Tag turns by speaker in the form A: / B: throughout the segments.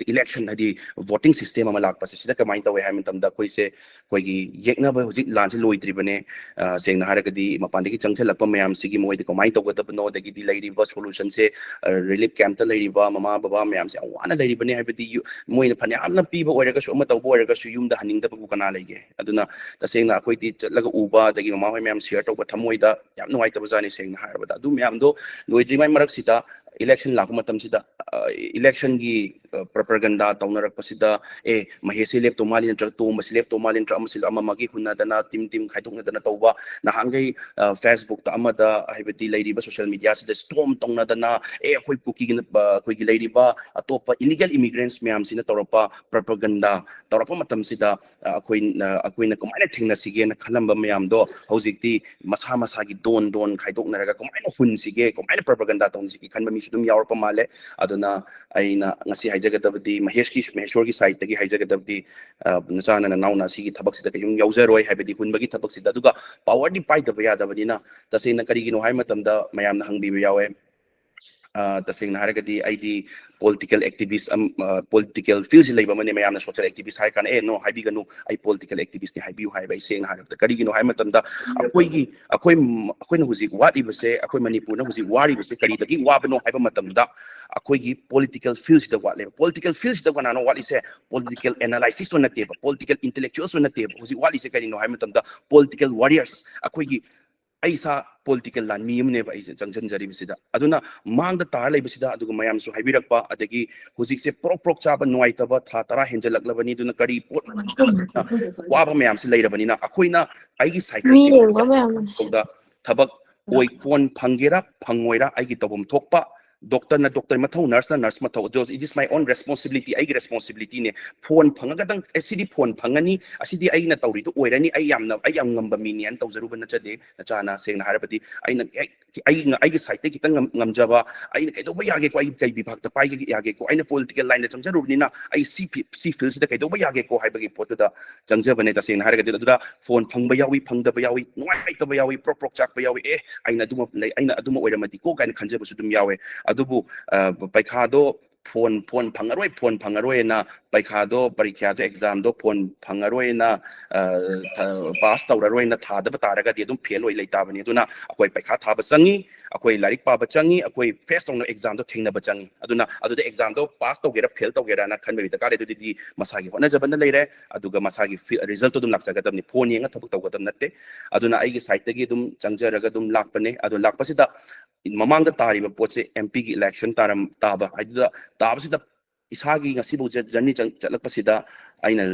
A: election hadi voting system ama lakpa se sida kamai tawe hai matamda koi se koi gi yekna ba hujik lan se loi tribane sengna haragadi mapande ki changchalakpa mayam sigi moi de kamai tawgada no de gi di lairi ba solution se relief camp ta lairi ba mama baba mayam se awana lairi bane habidi moi na phanya amna pi ba oiraga su ama tawbo oiraga su yum da haning da bu kana lege aduna tasengna akoi ti chatlaga uba de gi mama hoi mayam share tawba thamoi da yam nuai ta bajani sengna harabada adu mayam do loi drimai marak sida election lakma matam sida election gi propaganda taunarak pasida mahese lep to mali ntra to maslep to mali ntra amasil amamagi hunna dana tim khaidokna dana tawba nahangai facebook ta amada haibati lairi ba social media sida storm tongna dana akoi puki gi koi gi lairi ba atopa illegal immigrants mayam sina tawrapa propaganda tawrapa matam sida akoi na kamaina thingna sige na khalamba mayam do hojikti masa gi don khaidokna raga kamaina hun sige kamaina propaganda tong sige khanba mi sudum yawrpa male aduna aina ngasi haijagadabdi Maheshwar gi side tagi haijagadabdi nachana na nauna sigi thabak sida kayung yauzaroi haibadi hunbagi thabak sida duga power di pai daba yadabani na tasena karigino hai matamda mayam na hangbi yawe tasena haragadi ID political activist political fields leiba mane mayam na social activist hai kana no haibi ganu ai political activist ni haibi hai bai seng haragda karigino hai matamda akoi na hujik wadi base akoi manipur na hujik wari base kari dagi wabano haiba matamda akoi gi political fields da wale political fields da kana no wali se political analysis to na teba political intellectuals to na teba hujik wali se kari no hai matamda political warriors akoi gi aisa political lan mi amne ba ise jangjan jari bisida aduna mangda tar lei bisida aduga mayam su haibirakpa adagi hujik se prok chaba nuai taba tha tara henjalaklabani duna kari pot waba mayam se leirabani na akoina aigi cycle da thabak oi phone phangera phangoira aigi tobum thokpa doctor mathau nurse mathau it is my own responsibility ai responsibility ne phone phangaga dang asidi phone phangani asidi ai na tawri to oirani ai yam ngamba mi nian tawjaru ban chade chana sengna harapati ai gi site ki tang ngamjaba ai na kaido ba yage ko ai kai bibhak ta pai gi yage ko ai na political line na changjaru ni na ai si fields da kaido ba yage ko hai bagi pot da changjaba ne ta sengna haragadi da phone phangba yawi phangda ba yawi nuai ta ba yawi prok chak ba yawi ai na aduma oiramati ko kan khanjaba su dum yawe adubu paikado phone phangaroi na paikado parikhya do exam do phone phangaroi na pass tawraroi na thada bataraga di dum fail oi leitabani aduna akoi paikha thaba changi akoi larik pa ba changi akoi face tong exam do thingna ba changi aduna aduda exam do pass tawgera fail tawgera na khanbe ta kare di masagi hona jabana leire aduga masagi result to dum laksaga tamni phone yenga thabuk tawgadam natte aduna aigi site tagi dum changjaraga dum lakpane adu lakpasida mamangda tariba potse MP gi election taba aduda tabasida isagi ngasibu journey chatlakpasida aina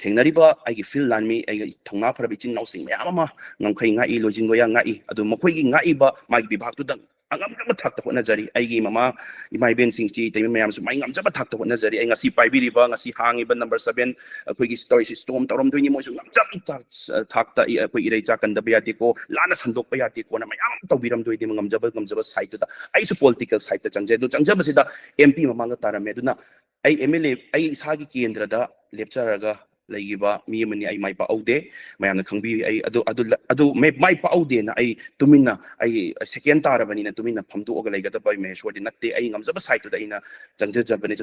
A: thengnariba aigi feel lanmi aigi thongna pharabi chin nausing mayam ama ngamkhai ngai lojing loya ngai adu makhoi gi ngai ba magi bibhag tu dang angam ka thakta hona jari aigi mama imai ben sing chi temi mayam su mai ngam jaba thakta hona jari ai ngasi paibiriba ngasi hangi ba number 7 akoi gi story storm tarom doini mo su ngam jaba thakta akoi irei chakan da bayati ko lana sandok bayati ko na mayam tawbiram doidi ngam jaba site da ai su political site ta changje do changjaba sida MP mamanga tarame duna ai MLA ai isagi kendra da lecturer laigiba mi mani ai mai pa aude mayamna khangbi ai adu mai pa aude na ai tumina ai second tarabani na tumina phamdu oga laigata bai Maheshwar di natte ai ngamjaba site da ina changjabani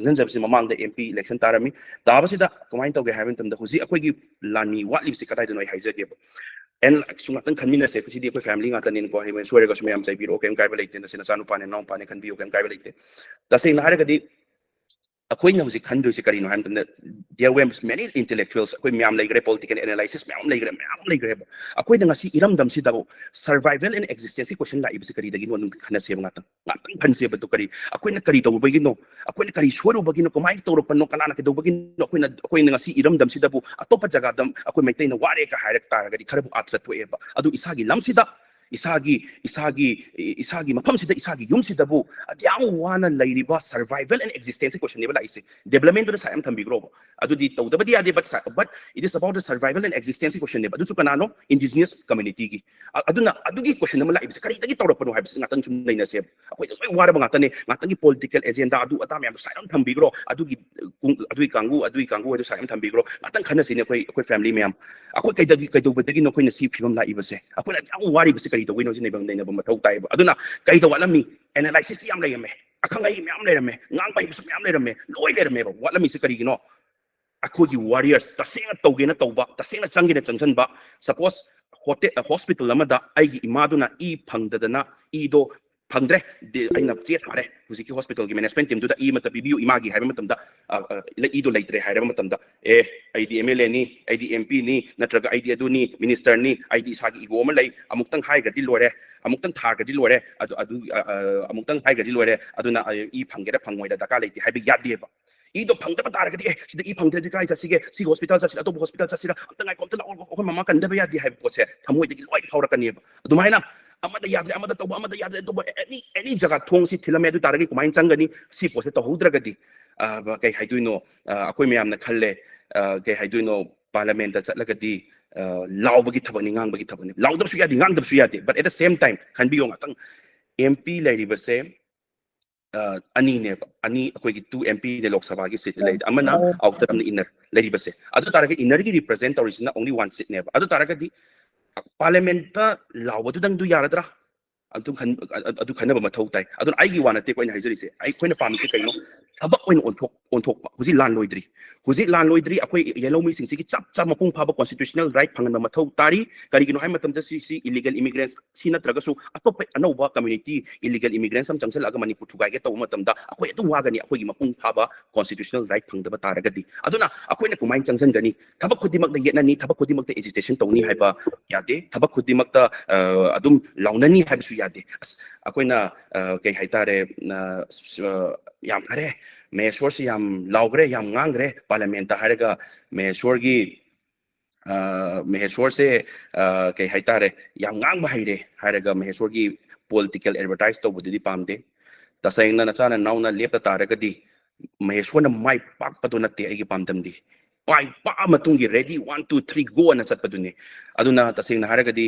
A: mamang da MP election tarami tabasida kamai tawge haven tamda huji akoi gi lani watli si katai doi haijage and sungatang khanmina se pasi di ko family ngata nin ko hai Maheshwar ga smayam chai biro kem kai balaite na sina sanu pane naw pane khan bi kem kai balaite tasai na haragadi akoi na huji khan doisi kari no ham tamda there were many intellectuals akoi myam laigre political analysis myam laigre akoi na ngasi iram dam si dabo survival and existence question la ibsi kari dagi no khana se ngata ngatang khan se batu kari akoi na kari tawu bagi no akoi na kari soru bagi no komai tawro panno kana na ke do bagi no akoi na ngasi iram dam si dabo atopa jaga dam akoi maitai na ware ka hairak ta gadi kharabu atla to eba adu isagi lam si da isagi mafam sida isagi yum sida bu adyam wana lairiba survival and existence question nebala ise development do sa am thambigro adu di tawda badi ade but it is about the survival and existence question neba adu su kanano indigenous community gi aduna adugi question namala ibse kari dagi tawra pano habis ngatang chum leina se akoi wara ba ngatane ngatangi political agenda adu atam yam sa am thambigro adui kangu adu sa am thambigro ngatang khana sine akoi family mem akoi kaidagi badagi no koi na si phimam la ibse akoi na wari bise kari to wino jine bang dai na ba mathau tai ba aduna kai to walami analysis yam lai me ꯑꯈꯪ ꯑꯍꯩ ꯃꯌꯥꯝ ꯂꯩꯔꯝꯃꯦ ꯉꯥꯡꯕ ꯍꯩꯕꯁꯨ ꯃꯌꯥꯝ ꯂꯩꯔꯝꯃꯦ ꯂꯣꯏ ꯂꯩꯔꯝꯃꯦꯕ ꯋꯥꯠꯂꯝꯃꯤꯁꯦ ꯀꯔꯤꯒꯤꯅꯣ ꯑꯩꯈꯣꯏꯒꯤ ꯋꯥꯔꯤꯌꯔꯁ ꯇꯁꯦꯡꯅ ꯇꯧꯒꯦꯅ ꯇꯧꯕ ꯇꯁꯦꯡꯅ ꯆꯪꯒꯦꯅ ꯆꯪꯁꯤꯟꯕ ꯁꯄꯣꯁ ꯍꯣꯁꯄꯤꯇꯥꯜ ꯑꯃꯗ ꯑꯩꯒꯤ ꯏꯃꯥꯗꯨꯅ ꯏ ꯐꯪꯗꯗꯅ ꯏꯗꯣ ꯐꯪꯗ꯭ꯔꯦ ꯑꯩꯅ ꯆꯦ ꯊꯥꯔꯦ ꯍꯧꯖꯤꯛꯀꯤ ꯍꯣꯁꯄꯤꯇꯥꯜꯒꯤ ꯃꯦꯅꯦꯖꯃꯦꯟꯠ ꯇꯤꯝꯗꯨꯗ ꯏ ꯑꯃꯠꯇ ꯄꯤꯕꯤꯌꯨ ꯏꯃꯥꯒꯤ ꯍꯥꯏꯕ ꯃꯇꯝꯗ ꯏꯗꯣ ꯂꯩꯇ꯭ꯔꯦ ꯍꯥꯏꯔꯕ ꯃꯇꯝꯗ ꯑꯩꯗꯤ MLAꯅꯤ ꯑꯩꯗꯤ MP ꯅꯤ ꯅꯠꯇ꯭ꯔꯒ ꯑꯩꯗꯤ ꯑꯗꯨꯅꯤ ꯃꯤꯅꯤꯁꯇꯔꯅꯤ ꯑꯩꯗꯤ ꯏꯁꯥꯒꯤ ꯏꯒꯣ ꯑꯃ ꯂꯩ ꯑꯃꯨꯛꯇꯪ ꯍꯥꯏꯈ꯭ꯔꯗꯤ ꯂꯣꯏꯔꯦ ꯑꯃꯨꯛꯇꯪ ꯊꯥꯈ꯭ꯔꯗꯤ ꯂꯣꯏꯔꯦ ꯑꯃꯨꯛꯇꯪ ꯍꯥꯏꯈ꯭ꯔꯗꯤ ꯂꯣꯏꯔꯦ ꯑꯗꯨꯅ ꯏ ꯐꯪꯒꯦꯔꯥ ꯐꯪꯉꯣꯏꯔꯥ ꯗꯔꯀꯥꯔ ꯂꯩꯇꯦ ꯍꯥꯏꯕ ꯌꯥꯗꯦꯕ ꯏꯗꯣ ꯐꯪꯗꯕ ꯇꯥꯔꯒꯗꯤ ꯁꯤꯗ ꯏ ꯐꯪꯗ꯭ꯔꯗꯤ ꯀꯥꯏ ꯆꯠꯁꯤꯒꯦ ꯁꯤ ꯍꯣꯁꯄꯤꯇꯥꯜ ꯆꯠꯁꯤꯔꯥ ꯑꯇꯣꯞꯄ ꯍꯣꯁꯄꯤꯇꯥꯜ ꯆꯠꯁꯤꯔꯥ ꯑꯝꯇ ꯉꯥꯏꯈꯣ ꯑꯝꯇ ꯂꯥꯛꯑꯣ ꯑꯩꯈꯣꯏ ꯃꯃꯥ ꯀꯟꯗꯕ ꯌꯥꯗꯦ ꯍꯥꯏꯕ ꯄꯣꯠꯁꯦ ꯊꯃꯣꯏꯗꯒꯤ ꯂꯣꯏ ꯐꯥꯎꯔꯛꯀꯅꯦꯕ ꯑꯗꯨꯃꯥꯏꯅ ꯑꯃꯗ ꯌꯥꯗ꯭ꯔꯦ ꯑꯃꯗ ꯇꯧꯕ ꯑꯃꯗ ꯌꯥꯗ꯭ꯔꯦ ꯑꯇꯣꯞꯄ ꯑꯦꯅꯤ ꯖꯒꯥ ꯊꯣꯡꯁꯤ ꯊꯤꯜꯂꯝꯃꯦ ꯑꯗꯨ ꯇꯥꯔꯒꯗꯤ ꯀꯃꯥꯏꯅ ꯆꯪꯒꯅꯤ ꯁꯤ ꯄꯣꯠꯁꯦ ꯇꯧꯍꯧꯗ꯭ꯔꯒꯗꯤ ꯀꯩ ꯍꯥꯏꯗꯣꯏꯅꯣ ꯑꯩꯈꯣꯏ ꯃꯌꯥꯝꯅ ꯈꯜꯂꯦ ꯀꯩ ꯍꯥꯏꯗꯣꯏꯅೋ ꯄꯥꯔꯂꯤꯌꯥꯃꯦꯟꯠꯇ ꯆꯠꯂꯒꯗꯤ ꯂꯥꯎꯕꯒꯤ ꯊꯕꯛꯅꯤ ꯉꯥꯡꯕꯒꯤ ꯊꯕꯛꯅꯤ ꯂꯥꯎꯗꯕꯁꯨ ꯌꯥꯗꯦ ꯉꯥꯡꯗꯕꯁꯨ ꯌꯥꯗꯦ ꯕꯠ ꯑꯦꯠ ꯗ ꯁꯦꯝ ꯇꯥꯏꯝ ꯈꯟꯕꯤꯌꯣ ꯉꯥꯛꯇꯪ MP ꯂꯩꯔꯤꯕꯁꯦ ꯑꯅꯤꯅꯦꯕ ꯑꯅꯤ ꯑꯩꯈꯣꯏꯒꯤ 2 MP ꯂꯣꯛ ꯁꯚꯥꯒꯤ ꯁꯤꯠ ꯂꯩ ꯑꯃꯅ ꯑꯥꯎꯇꯔ ꯑꯃꯅ ꯏꯟꯅꯔ ꯂꯩꯔꯤꯕꯁꯦ ꯑꯗꯨ ꯇꯥꯔꯒꯗꯤ ꯏꯟꯅꯔꯒꯤ ꯔꯤꯄ꯭ꯔꯖꯦꯟꯠ ꯇꯧꯔꯤꯁꯤꯅ ꯑꯣꯟꯂꯤ 1 ꯁꯤꯠꯅꯦꯕ ꯑꯗꯨ ꯇꯥꯔꯒꯗꯤ ꯄꯥꯔꯂꯤꯌꯥꯃꯦꯟꯠꯇ ꯂꯥꯎꯕꯗꯨꯗꯪꯗꯨ ꯌꯥꯔꯗ꯭ꯔꯥ ꯑꯗꯨ ꯈꯟꯅꯕ ꯃꯊꯧ ꯇꯥꯏ ꯑꯗꯨꯅ ꯑꯩꯒꯤ ꯋꯥ ꯅꯠꯇꯦ ꯑꯩꯈꯣꯏꯅ ꯍꯥꯏꯖꯔꯤꯁꯦ ꯑꯩꯈꯣꯏꯅ ꯄꯥꯝꯃꯤꯁꯦ ꯀꯩꯅꯣ ꯊꯕꯛ ꯑꯣꯏꯅ ꯑꯣꯟꯊꯣꯛꯄ ꯍꯧꯖꯤꯛ ꯂꯥꯟ ꯂꯣꯏꯗ꯭ꯔꯤ ꯑꯩꯈꯣꯏ ꯌꯦꯜꯍꯧꯃꯤꯁꯤꯡꯁꯤꯒꯤ ꯆꯞ ꯃꯄꯨꯡ ꯐꯥꯕ ꯀꯣꯟꯁꯇꯤꯇ꯭ꯌꯨꯁꯅꯦꯜ ꯔꯥꯏꯠ ꯐꯪꯍꯟꯕ ꯃꯊꯧ ꯇꯥꯔꯤ ꯀꯔꯤꯒꯤꯅꯣ ꯍꯥꯏꯕ ꯃꯇꯝꯗ ꯁꯤ ꯏꯂꯤꯒꯦꯜ ꯏꯃꯤꯒ꯭ꯔꯦꯟꯠ ꯁꯤ ꯅꯠꯇ꯭ꯔꯒꯁꯨ ꯑꯇꯣꯞꯄ ꯑꯅꯧꯕ ꯀꯝꯃ꯭ꯌꯨꯅꯤꯇꯤ ꯏꯂꯤꯒꯦꯜ ꯏꯃꯤꯒ꯭ꯔꯦꯟꯠ ꯑꯃ ꯆꯪꯁꯤꯜꯂꯛꯑꯒ ꯃꯅꯤꯄꯨꯔ ꯊꯨꯒꯥꯏꯒꯦ ꯇꯧꯕ ꯃꯇꯝꯗ ꯑꯩꯈꯣꯏ ꯑꯗꯨꯝ ꯋꯥꯒꯅꯤ ꯑꯩꯈꯣꯏꯒꯤ ꯃꯄꯨꯡ ꯐꯥꯕ ꯀꯣꯟꯁꯇꯤꯇ꯭ꯌꯨꯁꯅꯦꯜ ꯔꯥꯏꯠ ꯐꯪꯗꯕ ꯇꯥꯔꯒꯗꯤ ꯑꯗꯨꯅ ꯑꯩꯈꯣꯏꯅ ꯀꯃꯥꯏꯅ ꯆꯪꯁꯤꯟꯒꯅꯤ ꯊꯕꯛ ꯈꯨꯗꯤꯡꯃꯛꯇ ꯌꯦꯠꯅꯅꯤ ꯊꯕꯛ ꯈꯨꯗꯤꯡꯃꯛꯇ ꯑꯦꯖꯤꯇꯦꯁꯟ ꯇꯧꯅꯤ ꯍꯥꯏꯕ ꯌꯥꯗꯦ ꯊꯕꯛ ꯈꯨꯗꯤꯡꯃꯛꯇ ꯑꯗꯨꯝ ꯂꯥꯎꯅꯅꯤ ꯍꯥꯏꯕꯁꯨ ꯌꯥꯗꯦ ꯑꯩꯈꯣꯏꯅ ꯀꯩ ꯍꯥꯏꯇꯥꯔꯦ ꯌꯥꯝ ꯐꯔꯦ ꯃꯍꯦꯁ꯭ꯋꯔꯁꯤ ꯌꯥꯝ ꯂꯥꯎꯈ꯭ꯔꯦ ꯌꯥꯝ ꯉꯥꯡꯈ꯭ꯔꯦ ꯄꯥꯔꯂꯤꯌꯥꯃꯦꯟꯠꯇ ꯍꯥꯏꯔꯒ ꯃꯍꯦꯁ꯭ꯋꯔꯁꯦ ꯀꯩ ꯍꯥꯏꯇꯥꯔꯦ ꯌꯥꯝ ꯉꯥꯡꯕ ꯍꯩꯔꯦ ꯍꯥꯏꯔꯒ ꯃꯍꯦꯁ꯭ꯋꯔꯒꯤ ꯄꯣꯂꯤꯇꯤꯀꯦꯜ ꯑꯦꯗꯚꯔꯇꯥꯏꯁ ꯇꯧꯕꯗꯨꯗꯤ ꯄꯥꯝꯗꯦ ꯇꯁꯦꯡꯅ ꯅꯆꯥꯅ ꯅꯥꯎꯅ ꯂꯦꯞꯄ ꯇꯥꯔꯒꯗꯤ ꯃꯍꯦꯁ꯭ꯋꯔꯅ ꯃꯥꯏ ꯄꯥꯛꯄꯗꯣ ꯅꯠꯇꯦ ꯑꯩꯒꯤ ꯄꯥꯝꯗꯝꯗꯤ ꯃꯥꯏ ꯄꯥꯛꯑ ꯃꯇꯨꯡꯒꯤ ꯔꯦꯗꯤ 1 2 3 ꯒꯣꯅ ꯆꯠꯄꯗꯨꯅꯤ ꯑꯗꯨꯅ ꯇꯁꯦꯡꯅ ꯍꯥꯏꯔꯒꯗꯤ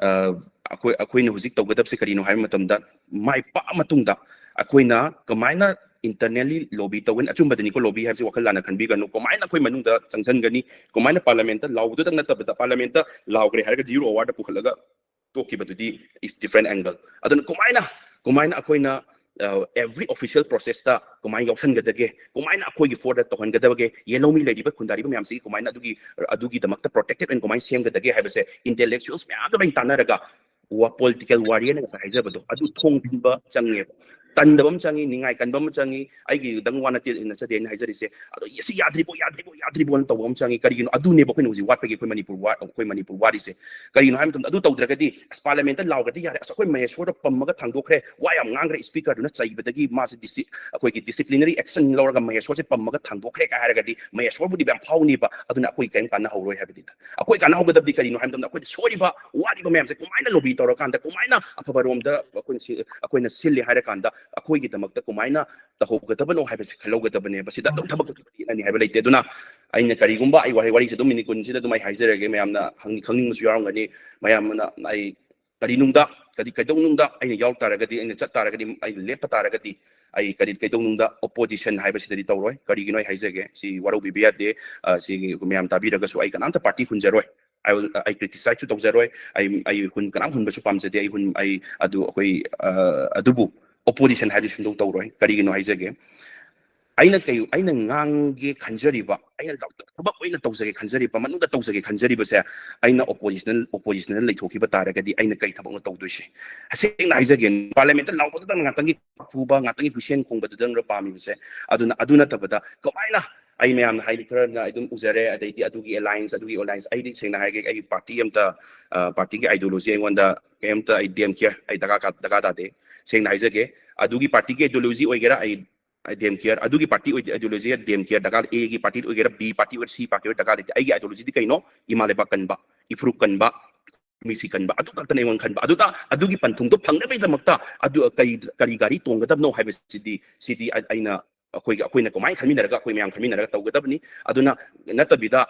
A: ꯑꯩꯈꯣꯏꯅ ꯍꯧꯖꯤꯛ ꯇꯧꯒꯗꯕꯁꯦ ꯀꯔꯤꯅꯣ ꯍꯥꯏꯕ ꯃꯇꯝꯗ ꯃꯥꯏ ꯄꯥꯛꯑ ꯃꯇꯨꯡꯗ ꯑꯩꯈꯣꯏꯅ ꯀꯃꯥꯏꯅ internally lobby tawin achumba dini ko lobby have wakal lana kan bigano kumaina koi manung da changsan gani kumaina parliament law du dang natabda parliament law gre harga zero award pukhalaga toki badudi is different angle adun kumaina akoina every official process ta kumai option gadage kumaina akoi gi for that to hangadage yellow mi lady ba khundari ba myam si kumaina adugi damakta protected and kumai sem gadage habase intellectuals myam da bain tanaraga wa political warrior na sa haijabado adu thong thimba change tandabam changi ningai kanbam changi aigi dangwana til na sa den haijari se adu yesi yadribo na tawam changi karigino adu ne ba koi nuji wat pagi koi manipur wari se karigino haim adu tawdragadi as parliament lawgadi yare as koi Maheshwar pammaga thangdokre wa yam ngangre speaker duna chaibadagi ma se koi gi disciplinary action lawraga Maheshwar se pammaga thangdokre ka haragadi Maheshwar budi bam phawni ba aduna koi kaim kana hawroi habidi akoi kana hawgadabdi karino haim akoi sori ba wari ba mayam se kumaina lobby tawrakanda kumaina afabaromda akoina silli harakanda akoi gi damakta kumaina tahoggadabano haibase khaloggadabane basida dum thabak ani haiba leite duna aina karigumba ai wari se dum minikun sida dum ai haizerage mayamna khangning musu yaramgani mayamna ai karinungda kaidonungda aina yaw taragadi aina chat taragadi ai lepa taragadi ai kaidonungda opposition haibasida di tawroi karigino ai haizege si waro bibiyade si mayam tabiraga su ai kananta party hunjaroi I criticize to Togzeroi, I hun kanam hun basu pam jade, I hun I adu akoi adubu opposition hadis untuk Tawroi, karigino haizage. Aina ngange kanjariba, aina tabak aina Togzage kanjariba, manunda Togzage kanjariba se, aina oppositional like hoki bataragadi, aina kai tabak tawdushi. Saying haizage, parliament law ngatangi puba, ngatangi Hussein kung badudang rapami se, aduna tabada, kawaina. I may am highly I don't uzare adugi alliance I did say I party party ideology I wonder came to I DM care I daga de saying Isaac adugi party ideology or get I DM care adugi party ideology DM care daga A party or get B party or C party or daga I ideology kaino imaleba kanba ifru kanba misi kanba adu kan nang kanba adugi pantung to phang na bai damakta adu kari gari tonggadab no have city aina akoina ko mai khaminaraga akoi mayam khaminaraga tawgadabni aduna natabida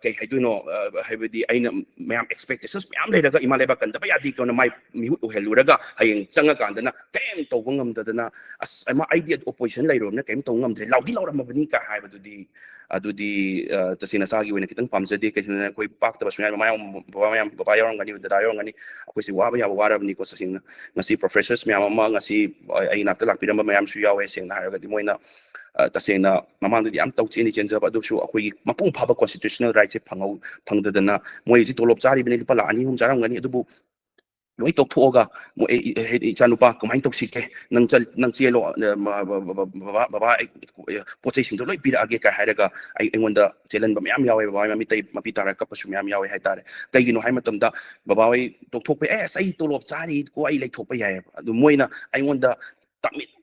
A: kai haiduno haibadi aina mayam expectations mayam leiraga imaleba kandaba yadi kona mai mihut uheluraga hayeng changa kandana kem tawbangam dadana as ama idea opposition leiromna kem tawngam dre laudi lauramabani ka haibadudi adudi tasina sagi wena kitang pamjadi kaisina koi pakta basuna mayam baba yaurangani dada yaurangani akoi si waba yaba warabni ko sasina ngasi professors mayam ama ngasi ai nakta lakpiramba mayam su yawe sengna haragadi moina tasena mamang di am tau chini chenja ba du shu akoi mapung phaba constitutional right se phangdadana moi ji tolop chari bini pala ani hum charangani adubu loi tok thoga mo e chanupa kamai tok sike nang chelo baba baba pochai sing do loi pira age ka haraga ai engonda chelan ba myam yawe baba mami tai mapi tara ka pasu myam yawe hai tare kai gino hai matam da baba wai tok thok pe sai tolop chari ko ai lai thok pa yae adu moina ai engonda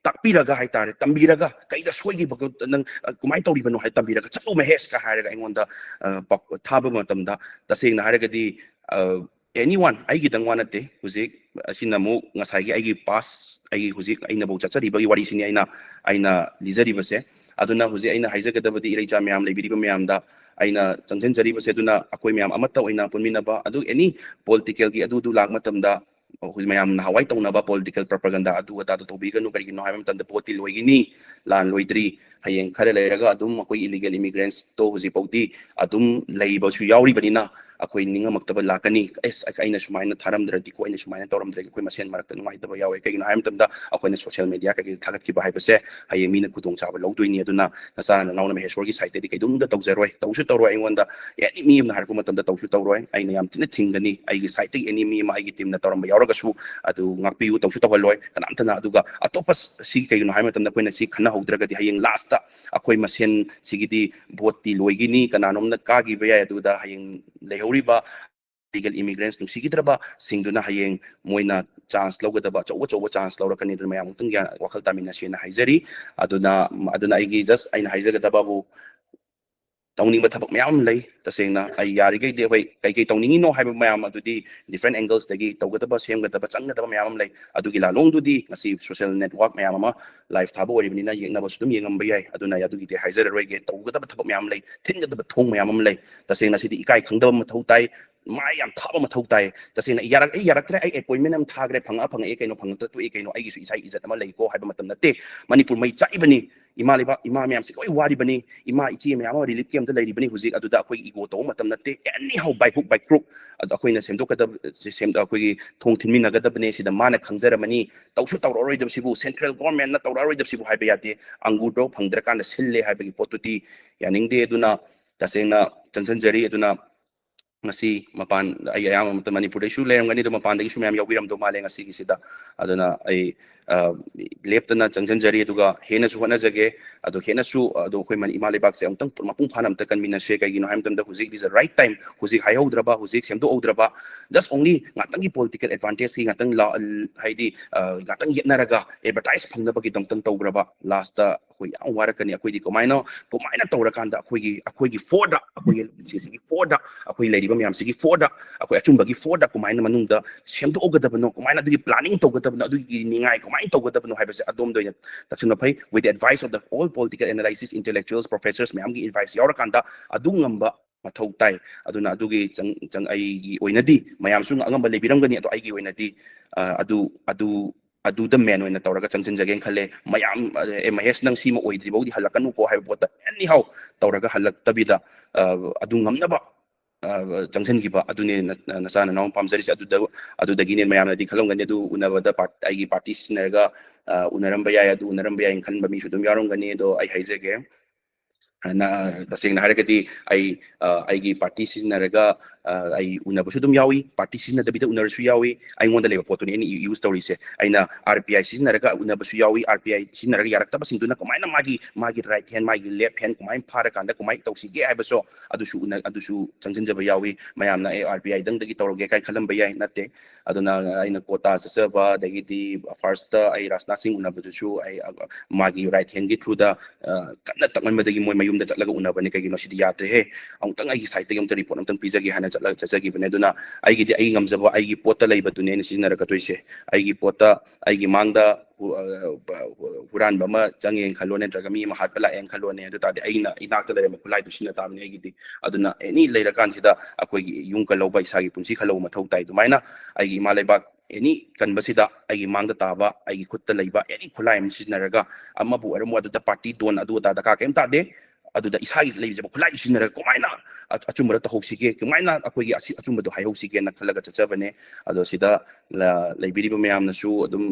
A: takpiraga hai tare tambiraga kaida soigi bak nang kumai tori bano hai tambiraga chalo mehes ka haraga engonda thaba matam da taseng na haraga di anyone aigi dangwana te huzik asina mu ngasai aigi pass aigi huzik aina bo chachari bagi wari sini aina lizari base aduna huzik aina haijaga dabadi ireja myam lebiri myam da aina changchen jari base aduna akoi myam amata oina punmina ba adu any political gi adu lag matam da mayam na hawai tong na ba political propaganda adu ata to bi ganu kari no haim tan da poti loigini lan loitri hayeng khare leiraga adum akoi illegal immigrants to huzik poti adum leiba su yauri banina akoi ninga maktaba lakani aina sumaina tharamdradi ko aina sumaina toramdradi koi masen marakta ngai daba yawe kai no haim tam da akoi na social media kai thagat ki ba hai base hayeng mina kudong chaba lodoi aduna nasa na nauna Maheshwar gi site di kai dum da tawzaroi tawsu tawroi aingonda yani mi na har ko matam da tawsu tawroi aina yam tin thingani ai gi site any mi ma ai gi team na toram yauraga su adu ngakpi u tawsu tawaloi kanam tana aduga atopas si kai no haim tam da koi na si khana haudraga di hayeng last ta akoi masen sigidi vote ti loigini kananom na ka gi ba ya adu da hayeng leihoriba illegal immigrants nusigidraba singduna hayeng moina chance logadaba chowa chance lawrakani mayam tung ya wakal tamina sena haizari aduna aigi just aina haizagadaba bu tawning ba thabak mayam lay tasengna ay yari gay de kay tawningi no haiba mayam adudi different angles dagi tawgadaba semgadaba changgadaba mayam lay adugi lalong dudi ngasi social network mayam ama live thabo oribnina yengna ba sudum yengam bayai aduna yadudi de haizara roige tawgadaba thabak mayam lay thingadaba thong mayam am lay tasengna sidi ikai khangdaba mathau tai mayam thaba mathau tai tasengna yaraktre ai appointment am thagre phanga e kaino phangta tu e kaino ai gi su isai izat ama lay ko haiba matam nate manipur mai chaibani ima mayam si loi wari bani ima ichi mayam relief camp da lay bani huzik aduda akoi ego to matam nate anyhow by hook by crook adu akoi na semdo kada semda akoi thong thinmi na gada bani sida mana khangjaramani tawsu tawroi dab sibu central government na tawroi dab sibu haiba yate angur do phangdra kan sille haiba gi potuti yaning de aduna tasengna changchan jari aduna ngasi mapan ay ayam matam manipur su lerangani do mapan dagi su mayam yawiram do male ngasi gisida aduna ay leptana changchan jari aduga hena su hona jage adu hena su adu khoi man imale bak se amtang mapung phanam ta kan mina she kai gino haim tam da huzik is the right time huzik hai hodraba huzik semdo hodraba just only ngatangi political advantage ki ngatang haidi ngatang yetnaraga advertise phangna bagi dongtang tawgraba last ta khoi yang warakani akoi di komaina tawrakanda akoi gi forda akoi gi forda akoi lady mayam sigi forda akoi achumba gi forda komaina manungda semdo ogadabano komaina digi planning togadabano adigi ningai komaina togadabano haibase adom doina tachuna phai with the advice of the all political analysis intellectuals professors mayam gi advice yaurakanda adu ngamba mathau tai aduna adugi chang ai gi oinadi mayam su ngamba lebiramgani adu ai gi oinadi adu the man oina tawraga changchan jagen khale mayam Mahesh nang sima oidri bodi halakanu ko haiba pota anyhow tawraga halak tabida adu ngamnaba changchan gi ba adune nasana naw pamjari se adudagi ne mayam di khalongani adu unabada ai gi party sinarga unaramba ya adu unaramba ya khanba mi sudum yarongani do ai haizege na tasengna haragadi ai gi party siznaraga ai unabasu dum yawi party sizna dabida unarsu yawi ai ngonda leba potuni ni use story se aina RPI siznaraga unabasu yawi RPI siznaraga yarakta basingduna komaina magi right hand magi left hand komai phara kanda komai tawsige haibaso adusu changjanjaba yawi mayamna RPI dang dagi tawroge kai khalamba yai natte aduna aina kota sasaba dagi di first ai rasna sing unabasu ai magi right hand gi through the kanna takman madagi moy yumda chatlaga unabani kai gino sidi yatre he amtang ai site gi amta report amtang pizagi hana chatlaga chachagi bane duna ai gi ai ngamjaba ai gi pota leiba tune ni sizinara ka toise ai gi pota ai gi mangda huran bama changeng khalone draga mi ma hatpala eng khalone adu tadi aina inakta lere makulai du sina tamni ai gi di aduna any leira kan sida akoi gi yung ka loba isagi punsi khalo ma thau tai du maina ai gi malai bak any kanbasida ai gi mangda taba ai gi khutta leiba any khulai mi sizinaraga amma bu aramu adu da party don adu da ka kem ta de ꯑꯗꯨꯗ ꯏꯁꯥꯒꯤ ꯂꯩꯖꯕ ꯈꯨꯠꯂꯥꯏꯗꯨ ꯁꯤꯖꯤꯟꯅꯔꯒ ꯀꯃꯥꯏꯅ ꯑꯆꯨꯝꯕꯗ ꯇꯧꯍꯧꯁꯤꯒꯦ ꯀꯃꯥꯏꯅ ꯑꯩꯈꯣꯏꯒꯤ ꯑꯆꯨꯝꯕꯗꯣ ꯍꯥꯏꯍꯧꯁꯤꯒꯦꯅ ꯈꯜꯂꯒ ꯆꯠꯆꯕꯅꯦ ꯑꯗꯣ ꯁꯤꯗ ꯂꯩꯕꯤꯔꯤꯕ ꯃꯌꯥꯝꯅꯁꯨ ꯑꯗꯨꯝ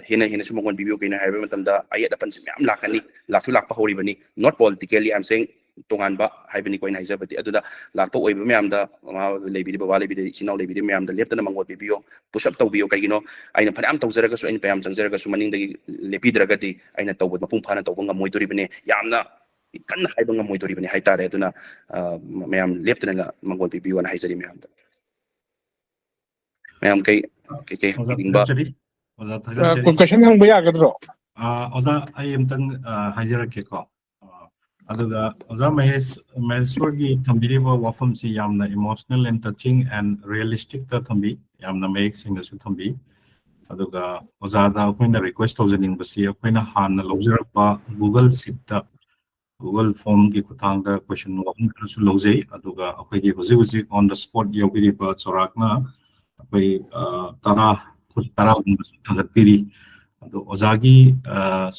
A: ꯍꯦꯟꯅ ꯍꯦꯟꯅꯁꯨ ꯃꯉꯣꯟ ꯄꯤꯕꯤꯌꯨ ꯀꯩꯅꯣ ꯍꯥꯏꯕ ꯃꯇꯝꯗ ꯑꯌꯦꯠ ꯑꯄꯟꯁꯤ ꯃꯌꯥꯝ ꯂꯥꯛꯀꯅꯤ ꯂꯥꯛꯁꯨ ꯂꯥꯛꯄ ꯍꯧꯔꯤꯕꯅꯤ ꯅꯣꯠ ꯄꯣꯂꯤꯇꯤꯀꯦꯜꯂꯤ ꯑꯥꯏ ꯑꯦꯝ ꯁꯦꯌꯤꯡ ꯇꯣꯉꯥꯟꯕ ꯍꯥꯏꯕꯅꯤꯀꯣ ꯑꯩꯅ ꯍꯥꯏꯖꯕꯗꯤ ꯑꯗꯨꯗ ꯂꯥꯛꯄ ꯑꯣꯏꯕ ꯃꯌꯥꯝꯗ ꯃꯃꯥ ꯂꯩꯕꯤꯔꯤꯕ ꯕꯕꯥ ꯂꯩꯕꯤꯔꯤꯕ ꯏꯆꯤꯜ ꯏꯅꯥꯎ ꯂꯩꯕꯤꯔꯤꯕ ꯃꯌꯥꯝꯗ ꯂꯦꯞꯇꯅ ꯃꯉꯣꯟ ꯄꯤꯕꯤꯌꯣ ꯄꯨꯁ ꯑꯞ ꯇꯧꯕꯤꯌꯣ ꯀꯩꯒꯤꯅꯣ ꯑꯩꯅ ꯐꯅꯌꯥꯝ ꯇꯧꯖꯔꯒꯁꯨ ꯑꯩꯅ ꯐꯅꯌꯥꯝ ꯆꯪꯖꯔꯒꯁꯨ ꯃꯅꯤꯡꯗꯒꯤ ꯂꯦꯞꯄꯤꯗ꯭ꯔꯒꯗꯤ ꯑꯩꯅ ꯇꯧꯕ ꯃꯄꯨꯡ ꯐꯥꯅ ꯇꯧꯕ ꯉꯝꯃꯣꯏꯗꯣꯔꯤꯕꯅꯤ ꯌꯥꯝꯅ ꯀꯟꯅ ꯍꯥꯏꯕ ꯉꯝꯃꯣꯏꯗꯣꯔꯤꯕꯅꯤ ꯍꯥꯏꯇꯥꯔꯦ ꯑꯗꯨꯅ ꯃꯌꯥꯝ ꯂꯦꯞꯇꯅ ꯃꯉꯣꯟ ꯄꯤꯕꯤꯌꯣꯅ ꯍꯥꯏꯖꯔꯤ ꯃꯌꯥꯝꯗ ꯃꯌꯥꯝ ꯀꯩ ꯍꯥꯏꯅꯤꯡꯕ
B: ꯀꯣꯏꯁꯟ ꯍꯪꯕ ꯌꯥꯒꯗ꯭ꯔꯣ
C: ꯑꯣꯖꯥ ꯑꯩ ꯑꯝꯇꯪ ꯍꯥꯏꯖꯔꯛꯀꯦꯀꯣ ꯑꯗꯨꯒ ꯑꯣꯖꯥ ꯃꯍꯦꯁꯋꯔꯒꯤ ꯊꯝꯕꯤꯔꯤꯕ ꯋꯥꯐꯝꯁꯤ ꯌꯥꯝꯅ ꯏꯃꯣꯁꯅꯦꯜ ꯑꯦꯟ ꯇꯆꯤꯡ ꯑꯦꯟ ꯔꯤꯌꯦꯂꯤꯁꯇꯤꯛꯇ ꯊꯝꯕꯤ ꯌꯥꯝꯅ ꯃꯌꯦꯛ ꯁꯦꯡꯅꯁꯨ ꯊꯝꯕꯤ ꯑꯗꯨꯒ ꯑꯣꯖꯥꯗ ꯑꯩꯈꯣꯏꯅ ꯔꯤꯀ꯭ꯋꯦꯁ ꯇꯧꯖꯅꯤꯡꯕꯁꯤ ꯑꯩꯈꯣꯏꯅ ꯍꯥꯟꯅ ꯂꯧꯖꯔꯛꯄ ꯒꯨꯒꯜ ꯁꯤꯠꯇ ꯒꯨꯒꯜ ꯐꯣꯔꯝꯒꯤ ꯈꯨꯠꯊꯥꯡꯗ ꯀꯣꯏꯁꯟ ꯋꯥꯍꯪ ꯈꯔꯁꯨ ꯂꯧꯖꯩ ꯑꯗꯨꯒ ꯑꯩꯈꯣꯏꯒꯤ ꯍꯧꯖꯤꯛ ꯍꯧꯖꯤꯛ ꯑꯣꯟ ꯗ ꯁ꯭ꯄꯣꯠ ꯌꯥꯎꯕꯤꯔꯤꯕ ꯆꯥꯎꯔꯥꯛꯅ ꯑꯩꯈꯣꯏ ꯈꯨꯠ 10ꯒꯨꯝꯕꯁꯨ ꯊꯥꯒꯠꯄꯤꯔꯤ ꯑꯗꯣ ꯑꯣꯖꯥꯒꯤ